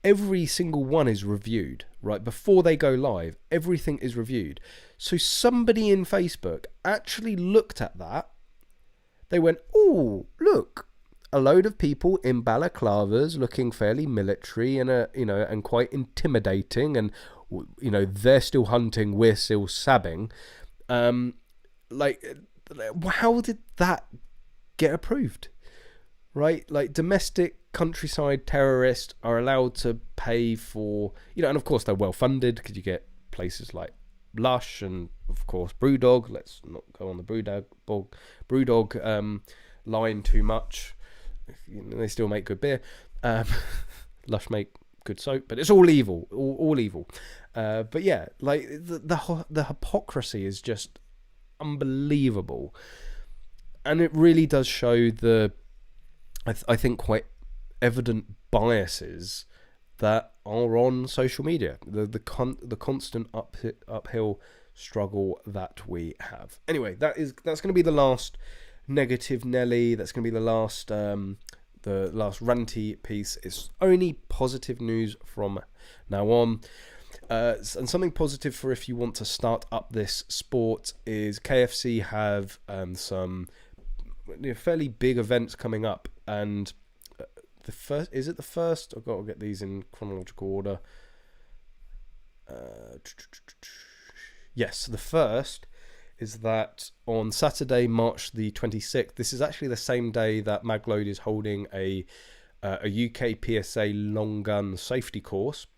every single one is reviewed, right? Before they go live, everything is reviewed. So somebody in Facebook actually looked at that. They went, oh, look, a load of people in balaclavas looking fairly military and, and quite intimidating. And, you know, they're still hunting, we're still sabbing. Like, how did that get approved? Right? Like, domestic countryside terrorists are allowed to pay for, you know, and of course they're well funded because you get places like Lush and of course Brewdog. Let's not go on the Brewdog line too much. You know, they still make good beer. Lush make good soap, but it's all evil, all evil. But yeah, like the hypocrisy is just unbelievable, and it really does show the, I think, quite evident biases that are on social media, the constant uphill struggle that we have. Anyway, that's going to be the last negative Nelly. That's going to be the last ranty piece. It's only positive news from now on. And something positive for if you want to start up this sport is KFC have some fairly big events coming up, and the first? I've got to get these in chronological order. Yes, the first is that on Saturday, March the 26th, this is actually the same day that Magload is holding a UK PSA long gun safety course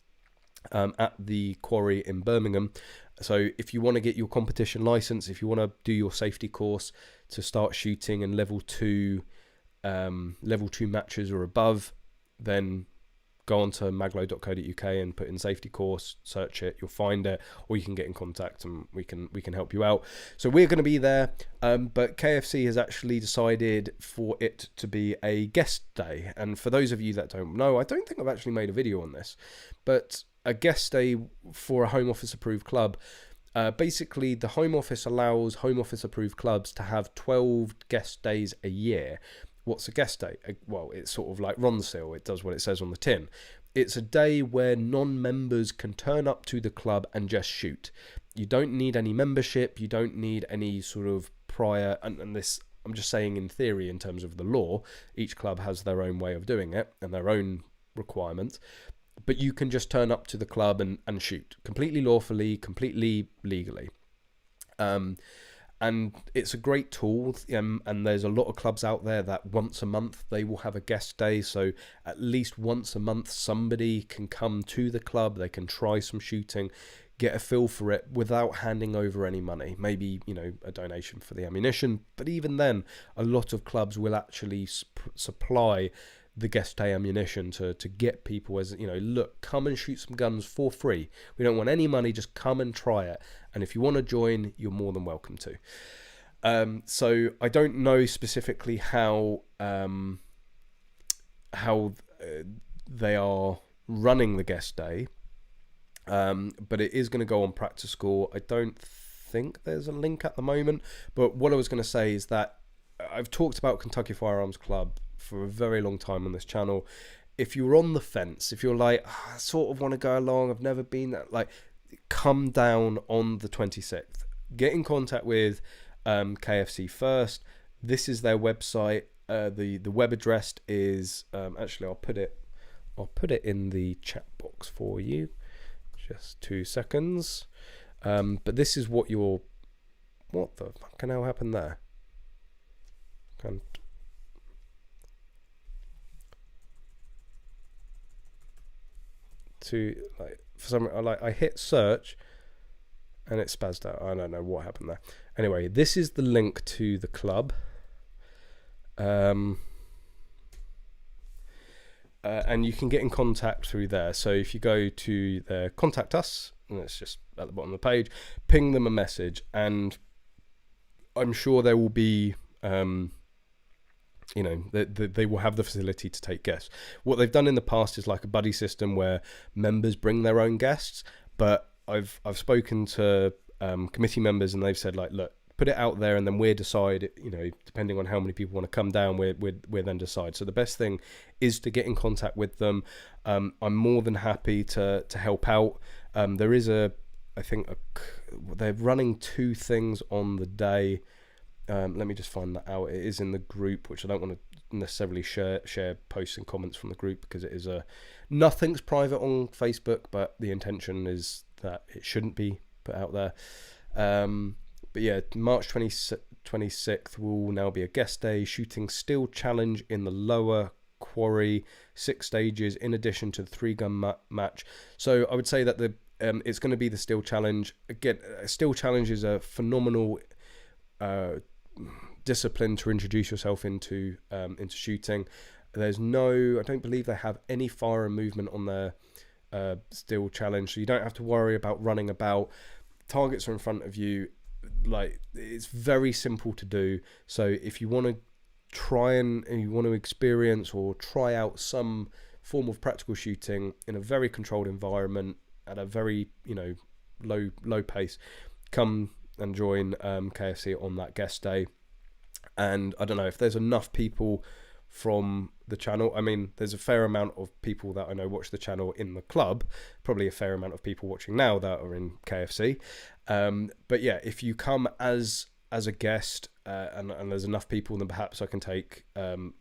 at the quarry in Birmingham. So if you want to get your competition license, if you want to do your safety course to start shooting in level 2 matches or above, then go on to magload.co.uk and put in safety course, search it, you'll find it, or you can get in contact and we can help you out. So we're going to be there, but KFC has actually decided for it to be a guest day. And for those of you that don't know, I don't think I've actually made a video on this, but a guest day for a Home Office approved club Basically, the Home Office allows Home Office approved clubs to have 12 guest days a year. What's a guest day? Well, it's sort of like Ronseal. It does what it says on the tin. It's a day where non-members can turn up to the club and just shoot. You don't need any membership. You don't need any sort of prior, and this, I'm just saying in theory in terms of the law, each club has their own way of doing it and their own requirements. But you can just turn up to the club and shoot completely lawfully, completely legally. And it's a great tool, and there's a lot of clubs out there that once a month they will have a guest day. So at least once a month somebody can come to the club, they can try some shooting, get a feel for it without handing over any money. Maybe, you know, a donation for the ammunition, but even then a lot of clubs will actually supply the guest day ammunition to get people, as you know, look, come and shoot some guns for free. We don't want any money, just come and try it. And if you want to join, you're more than welcome to. So I don't know specifically how they are running the guest day, but it is going to go on Practice Score. I don't think there's a link at the moment, but what I was going to say is that I've talked about Kentucky Firearms Club for a very long time on this channel. If you're on the fence, if you're like, I sort of want to go along, I've never been that, like, come down on the 26th. Get in contact with KFC first. This is their website. The web address is actually I'll put it in the chat box for you. Just 2 seconds. But this is what the fucking hell happened there? Can't. For some, I hit search and it spazzed out. I don't know what happened there. Anyway, this is the link to the club, and you can get in contact through there. So if you go to their contact us, and it's just at the bottom of the page, ping them a message, and I'm sure there will be you know, they will have the facility to take guests. What they've done in the past is like a buddy system where members bring their own guests, but I've spoken to committee members and they've said, like, look, put it out there and then we'll decide, you know, depending on how many people want to come down, we'll then decide. So the best thing is to get in contact with them. I'm more than happy to help out. There is they're running 2 things on the day. Let me just find that out. It is in the group, which I don't want to necessarily share posts and comments from the group, because it is nothing's private on Facebook, but the intention is that it shouldn't be put out there. But yeah, March 26th will now be a guest day, shooting still challenge in the lower quarry, 6 stages in addition to the 3-gun match. So I would say that it's going to be the still challenge. Again, still challenge is a phenomenal discipline to introduce yourself into shooting. I don't believe they have any fire and movement on their still challenge, so you don't have to worry about running about. Targets are in front of you. Like, it's very simple to do. So if you want to try and you want to experience or try out some form of practical shooting in a very controlled environment at a very, you know, low pace, come and join KFC on that guest day. And I don't know if there's enough people from the channel. I mean, there's a fair amount of people that I know watch the channel in the club, probably a fair amount of people watching now that are in KFC. But yeah, if you come as a guest and there's enough people, then perhaps I can take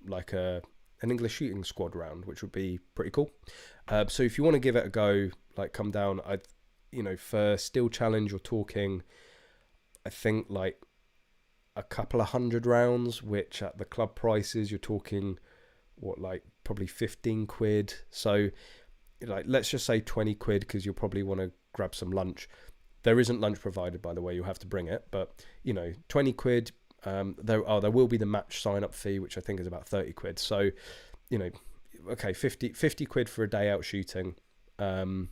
like an EnglishShooting squad round, which would be pretty cool. So if you want to give it a go, like, come down. For still challenge, you're talking, I think, like a couple of 100 rounds, which at the club prices you're talking probably 15 quid. So like, let's just say 20 quid, because you'll probably want to grab some lunch. There isn't lunch provided, by the way, you'll have to bring it, but 20 quid. There will be the match sign up fee, which I think is about 30 quid. So okay, 50 quid for a day out shooting. And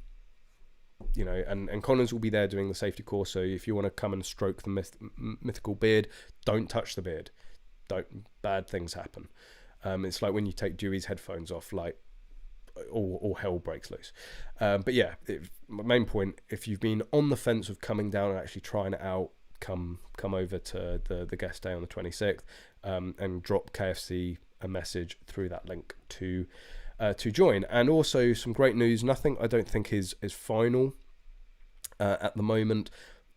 Collins will be there doing the safety course. So if you want to come and stroke the mythical beard, don't touch the beard. Bad things happen. It's like when you take Dewey's headphones off. Like, all hell breaks loose. But yeah, my main point, if you've been on the fence of coming down and actually trying it out, come over to the guest day on the 26th, and drop KFC a message through that link to join. And also some great news. Nothing I don't think is final at the moment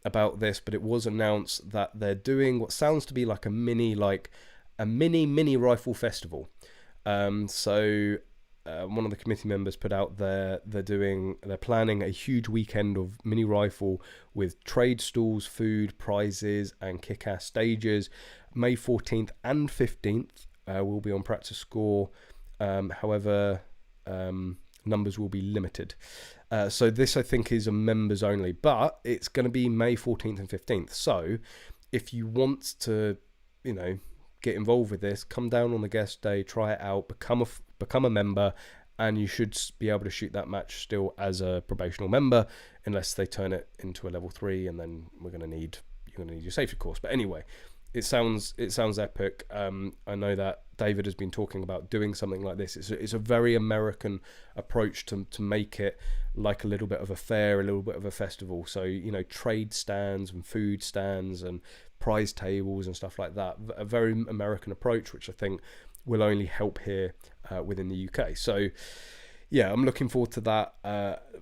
about this, but it was announced that they're doing what sounds to be like a mini rifle festival. So one of the committee members put out there they're planning a huge weekend of mini rifle with trade stalls, food, prizes, and kick-ass stages. May 14th and 15th will be on practice score. However, numbers will be limited. So this, I think, is a members only, but it's going to be May 14th and 15th. So if you want to, get involved with this, come down on the guest day, try it out, become a member, and you should be able to shoot that match still as a probational member, unless they turn it into a level 3, and then you're going to need your safety course. But anyway, it sounds epic. I know that David has been talking about doing something like this. It's a very American approach to make it like a little bit of a fair, a little bit of a festival. So trade stands and food stands and prize tables and stuff like that. A very American approach, which I think will only help here within the UK. So yeah, I'm looking forward to that.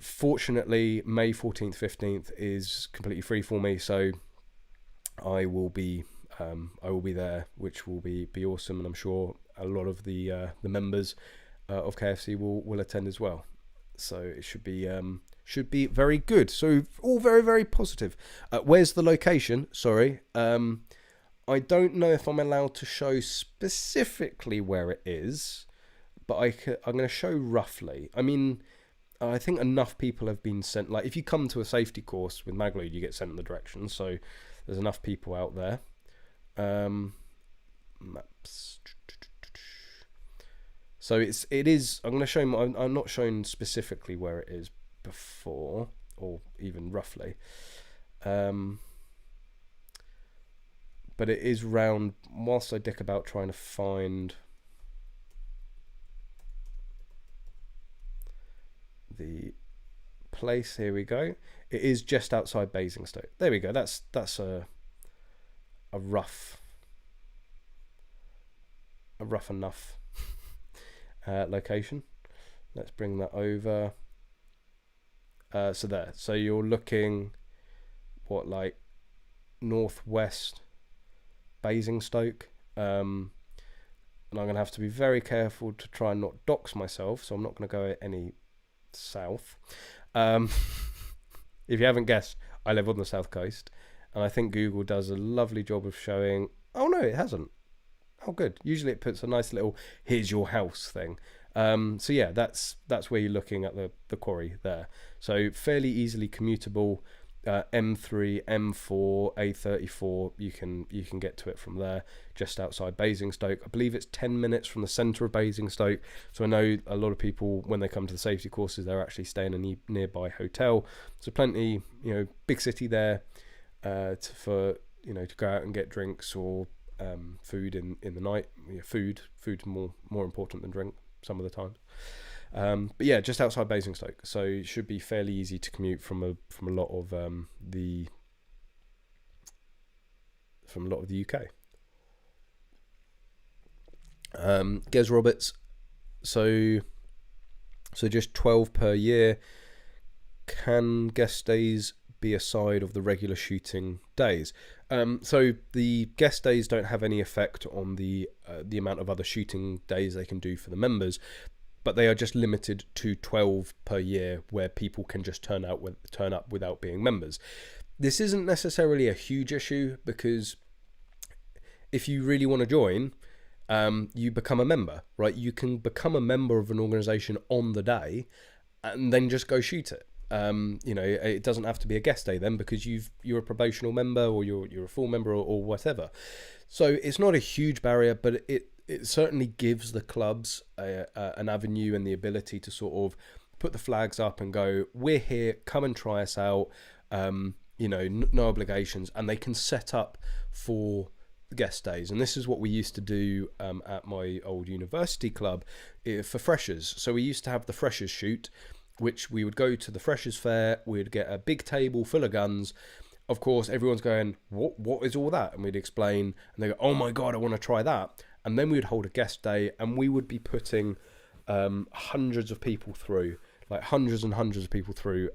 Fortunately, May 14th, 15th is completely free for me, so I will be there, which will be awesome, and I'm sure a lot of the members of KFC will attend as well. So it should be very good. So all very, very positive. Where's the location? Sorry, I don't know if I'm allowed to show specifically where it is, but I'm going to show roughly. I mean, I think enough people have been sent. Like, if you come to a safety course with Maglead, you get sent in the direction. So there's enough people out there. Maps. So it is. I'm going to show. I'm not shown specifically where it is before, or even roughly. But it is round. Whilst I dick about trying to find the place, here we go. It is just outside Basingstoke. There we go. That's a rough enough location. Let's bring that over. So you're looking like northwest Basingstoke, and I'm gonna have to be very careful to try and not dox myself, so I'm not gonna go any south. If you haven't guessed, I live on the south coast, and I think Google does a lovely job of showing. Oh no, it hasn't. Oh good. Usually it puts a nice little "here's your house" thing. So yeah, that's where you're looking at the quarry there. So fairly easily commutable. M3, M4, A34. You can get to it from there, just outside Basingstoke. I believe it's 10 minutes from the centre of Basingstoke. So I know a lot of people, when they come to the safety courses, they're actually staying in a nearby hotel. So plenty, big city there to go out and get drinks or food in the night. Food's more important than drink some of the time. But yeah, just outside Basingstoke, so it should be fairly easy to commute from a lot of the UK. Gez Roberts, so just 12 per year. Can guest days be aside of the regular shooting days? So the guest days don't have any effect on the amount of other shooting days they can do for the members, but they are just limited to 12 per year, where people can just turn up without being members. This isn't necessarily a huge issue, because if you really want to join, you become a member, right? You can become a member of an organization on the day and then just go shoot it. It doesn't have to be a guest day then, because you're a probational member, or you're a full member, or whatever. So it's not a huge barrier, but it certainly gives the clubs an avenue and the ability to sort of put the flags up and go, we're here, come and try us out. No obligations, and they can set up for guest days, and this is what we used to do at my old university club for freshers. So we used to have the freshers shoot, which we would go to the freshers fair, we'd get a big table full of guns. Of course, everyone's going, what is all that? And we'd explain, and they go, oh my God, I want to try that. And then we would hold a guest day, and we would be putting hundreds of people through, like hundreds and hundreds of people through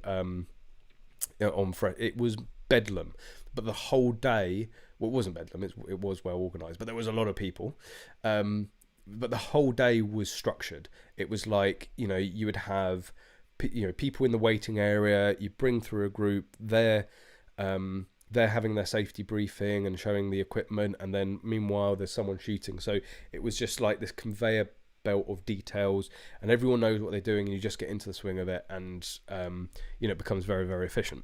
it was bedlam. But the whole day, well, it wasn't bedlam, it was well organised, but there was a lot of people. But the whole day was structured. It was like, you would have people in the waiting area, you bring through a group, they're having their safety briefing and showing the equipment, and then meanwhile there's someone shooting. So it was just like this conveyor belt of details, and everyone knows what they're doing, and you just get into the swing of it, and it becomes very, very efficient.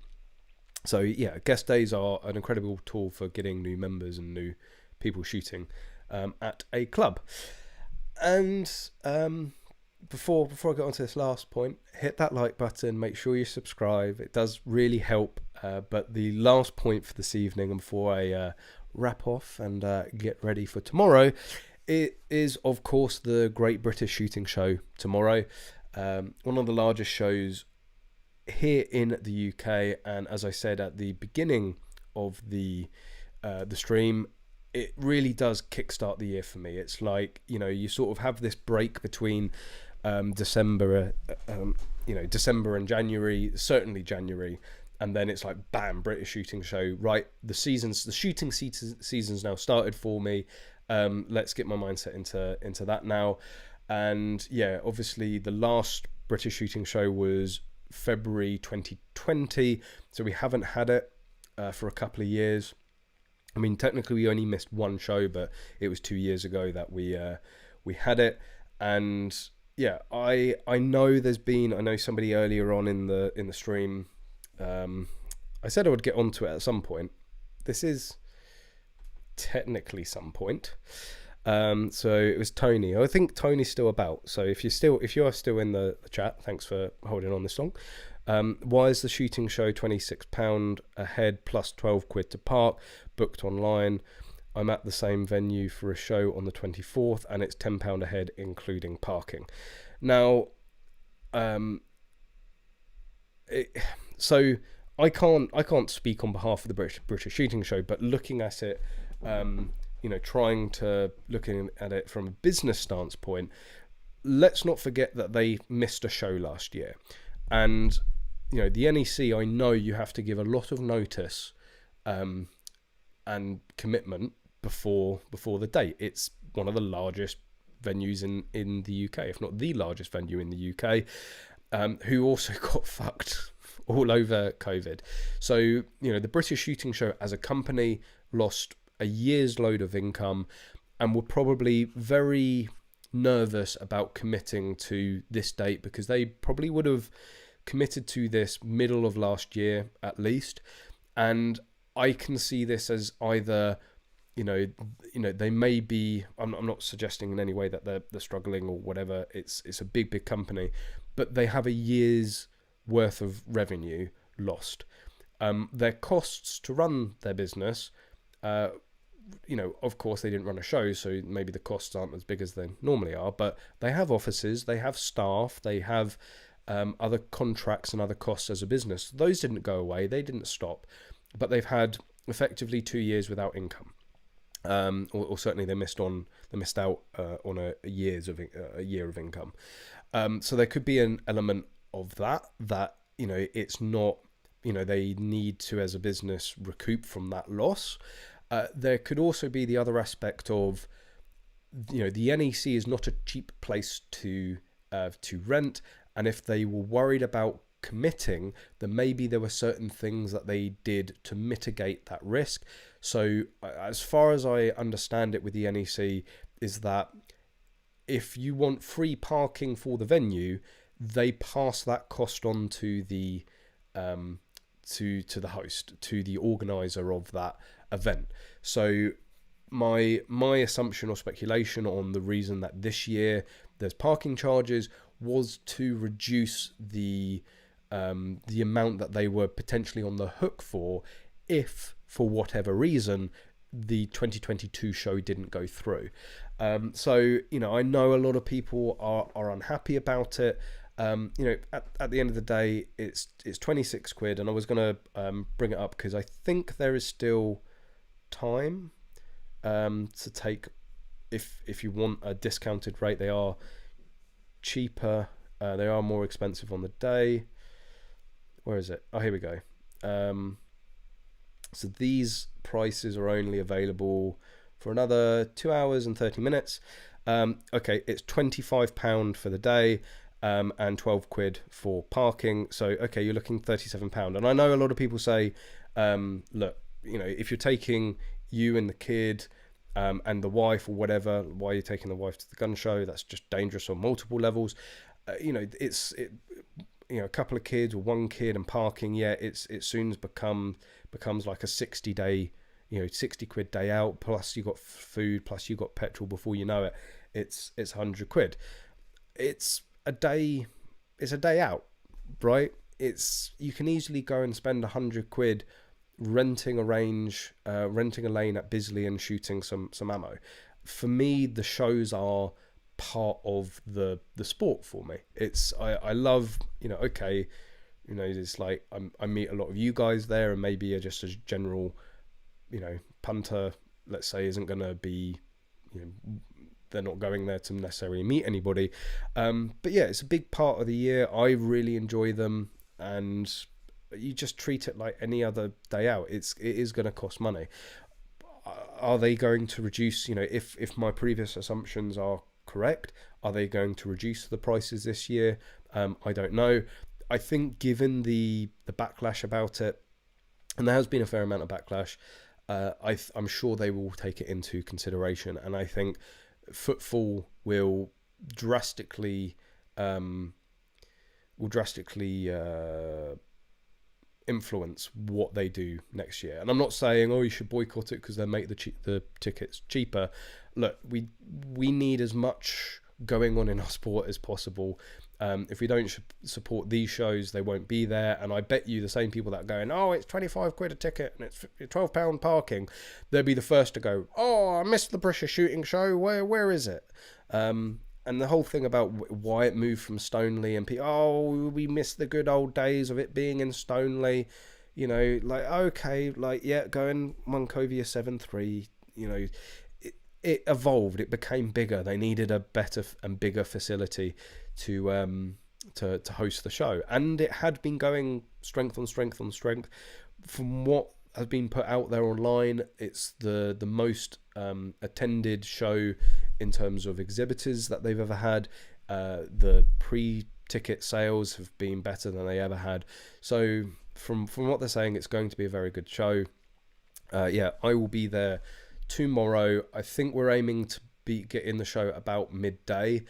So yeah, guest days are an incredible tool for getting new members and new people shooting at a club. And before I get on to this last point, hit that like button, make sure you subscribe. It does really help. But the last point for this evening, and before I wrap off and get ready for tomorrow, it is, of course, the Great British Shooting Show tomorrow. One of the largest shows here in the UK, and as I said at the beginning of the stream, it really does kickstart the year for me. It's like, you sort of have this break between December and January, certainly January, and then it's like bam, British Shooting Show. Right, the shooting season's now started for me. Let's get my mindset into that now. And yeah, obviously the last British Shooting Show was February 2020, so we haven't had it for a couple of years. I mean, technically we only missed one show, but it was 2 years ago that we had it. And yeah, I know I know somebody earlier on in the stream, I said I would get onto it at some point. This is technically some point. So it was Tony. I think Tony's still about. So if you are still in the chat, thanks for holding on this long. Why is the shooting show £26 a head plus 12 quid to park? Booked online. I'm at the same venue for a show on the 24th, and it's £10 a head including parking. Now, so I can't speak on behalf of the British Shooting Show, but looking at it, looking at it from a business stance point, let's not forget that they missed a show last year. And, the NEC, I know you have to give a lot of notice and commitment before the date. It's one of the largest venues in the UK, if not the largest venue in the UK, who also got fucked all over COVID. So, the British Shooting Show as a company lost a year's load of income, and were probably very nervous about committing to this date, because they probably would have committed to this middle of last year at least. And I can see this as either, they may be, I'm not suggesting in any way that they're struggling or whatever. It's a big company, but they have a year's worth of revenue lost. Their costs to run their business, of course they didn't run a show, so maybe the costs aren't as big as they normally are, but they have offices, they have staff, they have other contracts and other costs as a business. Those didn't go away, they didn't stop, but they've had effectively 2 years without income, or certainly they missed out on a year of income. So there could be an element of that it's not, they need to, as a business, recoup from that loss. There could also be the other aspect of, the NEC is not a cheap place to rent, and if they were worried about committing, then maybe there were certain things that they did to mitigate that risk. So as far as I understand it with the NEC, is that if you want free parking for the venue, they pass that cost on to the to the host, to the organizer of that event. So my assumption or speculation on the reason that this year there's parking charges was to reduce the amount that they were potentially on the hook for, if for whatever reason the 2022 show didn't go through. So, you know, I know a lot of people are unhappy about it. You know, at the end of the day, it's 26 quid, and I was going to bring it up because I think there is still time to take, if you want a discounted rate. They are cheaper, they are more expensive on the day. Where is it? Oh, here we go. So these prices are only available for another 2 hours and 30 minutes. Okay, it's £25 for the day, and 12 quid for parking. So, okay, you're looking £37. And I know a lot of people say, look, you know, if you're taking you and the kid and the wife or whatever, why are you taking the wife to the gun show? That's just dangerous on multiple levels. You know, you know, a couple of kids or one kid and parking, yeah, it soon becomes like a 60-day, you know, 60 quid day out, plus you got food, plus you got petrol. Before you know it, it's 100 quid. It's a day out, right? You can easily go and spend 100 quid renting a range, renting a lane at Bisley and shooting some ammo. For me, the shows are part of the sport for me. I love, you know, okay, you know, it's like I meet a lot of you guys there, and maybe just a general, you know, punter, let's say, isn't going to be, you know, they're not going there to necessarily meet anybody. But yeah, it's a big part of the year. I really enjoy them, and you just treat it like any other day out. It is going to cost money. Are they going to reduce, you know, if my previous assumptions are correct, are they going to reduce the prices this year? I don't know. I think given the backlash about it, and there has been a fair amount of backlash, I'm sure they will take it into consideration, and I think footfall will drastically influence what they do next year. And I'm not saying, oh, you should boycott it because they make the tickets cheaper. Look, we need as much going on in our sport as possible. If we don't support these shows, they won't be there. And I bet you the same people that are going, oh, it's 25 quid a ticket and it's £12 parking, they'll be the first to go, oh, I missed the British shooting show, where is it? And the whole thing about why it moved from Stoneleigh, and people, oh, we missed the good old days of it being in Stoneleigh, you know, like, okay, like, yeah, going Monkovia 7.3, you know, it evolved, it became bigger. They needed a better and bigger facility to host the show, and it had been going strength on strength on strength. From what has been put out there online, it's the most attended show in terms of exhibitors that they've ever had. The pre-ticket sales have been better than they ever had. So from what they're saying, it's going to be a very good show. Yeah, I will be there tomorrow. I think we're aiming to get in the show about midday,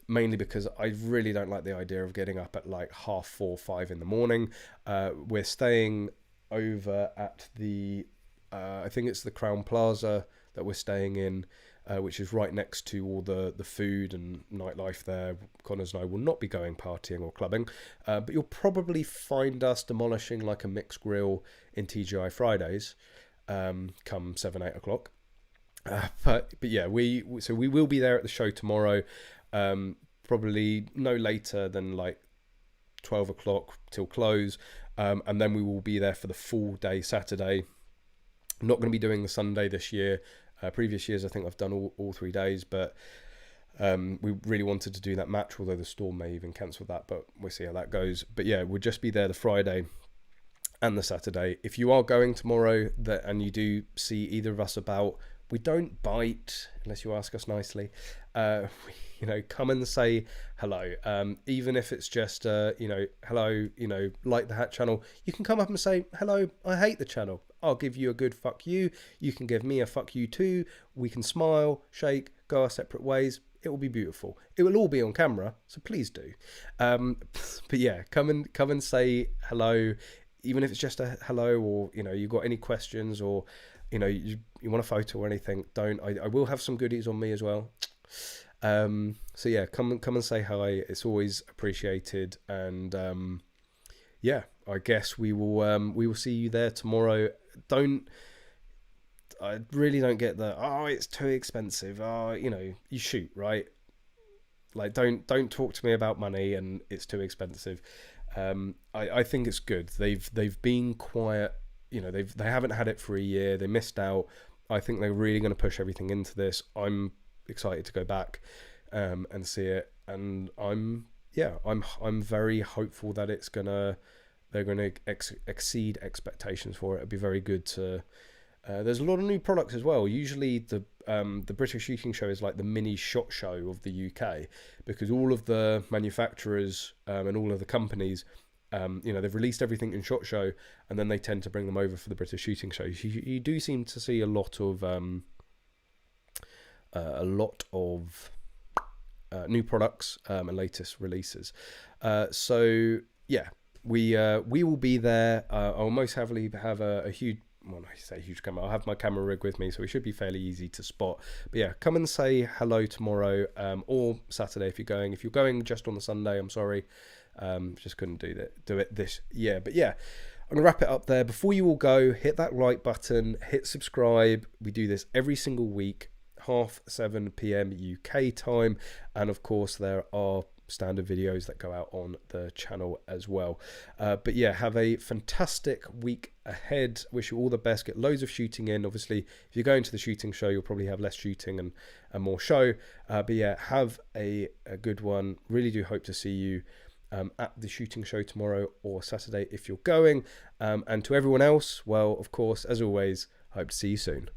mainly because I really don't like the idea of getting up at like 4:30, 5 in the morning. We're staying over at the I think it's the Crown Plaza that we're staying in, which is right next to all the food and nightlife there. Connors and I will not be going partying or clubbing, but you'll probably find us demolishing like a mixed grill in TGI Fridays come 7-8 o'clock. But yeah, we will be there at the show tomorrow, probably no later than like 12 o'clock till close, and then we will be there for the full day Saturday. I'm not going to be doing the Sunday this year. Previous years I think I've done all 3 days, but we really wanted to do that match, although the storm may even cancel that, but we'll see how that goes. But yeah, we'll just be there the Friday and the Saturday. If you are going tomorrow and you do see either of us about, we don't bite unless you ask us nicely. You know, come and say hello. Even if it's just, you know, hello, you know, like the Hat channel. You can come up and say, hello, I hate the channel. I'll give you a good fuck you. You can give me a fuck you too. We can smile, shake, go our separate ways. It will be beautiful. It will all be on camera, so please do. But yeah, come and say hello, even if it's just a hello, or, you know, you got any questions, or, you know, you want a photo or anything, don't. I will have some goodies on me as well. So yeah, come and say hi. It's always appreciated. And yeah, I guess we will see you there tomorrow. Don't I really don't get the, oh, it's too expensive. Oh, you know, you shoot, right? Like, don't talk to me about money and it's too expensive. I think it's good. They've been quiet. You know, they haven't had it for a year. They missed out. I think they're really going to push everything into this. I'm excited to go back and see it, and I'm very hopeful that they're gonna exceed expectations for it. It'd be very good to. There's a lot of new products as well. Usually the British Shooting Show is like the mini SHOT Show of the UK, because all of the manufacturers and all of the companies, you know, they've released everything in SHOT Show, and then they tend to bring them over for the British Shooting Show. You do seem to see a lot of new products and latest releases. So yeah, we will be there. I'll most heavily have a huge. Well, I say huge camera. I'll have my camera rig with me, so it should be fairly easy to spot. But yeah, come and say hello tomorrow or Saturday if you're going. If you're going just on the Sunday, I'm sorry, just couldn't do it this year. But yeah, I'm gonna wrap it up there. Before you all go, hit that like button, hit subscribe. We do this every single week, 7:30 p.m. UK time, and of course there are standard videos that go out on the channel as well. But yeah, have a fantastic week ahead. Wish you all the best. Get loads of shooting in. Obviously, if you're going to the shooting show, you'll probably have less shooting and more show. But yeah, have a good one. Really do hope to see you at the shooting show tomorrow or Saturday if you're going. And to everyone else, well, of course, as always, hope to see you soon.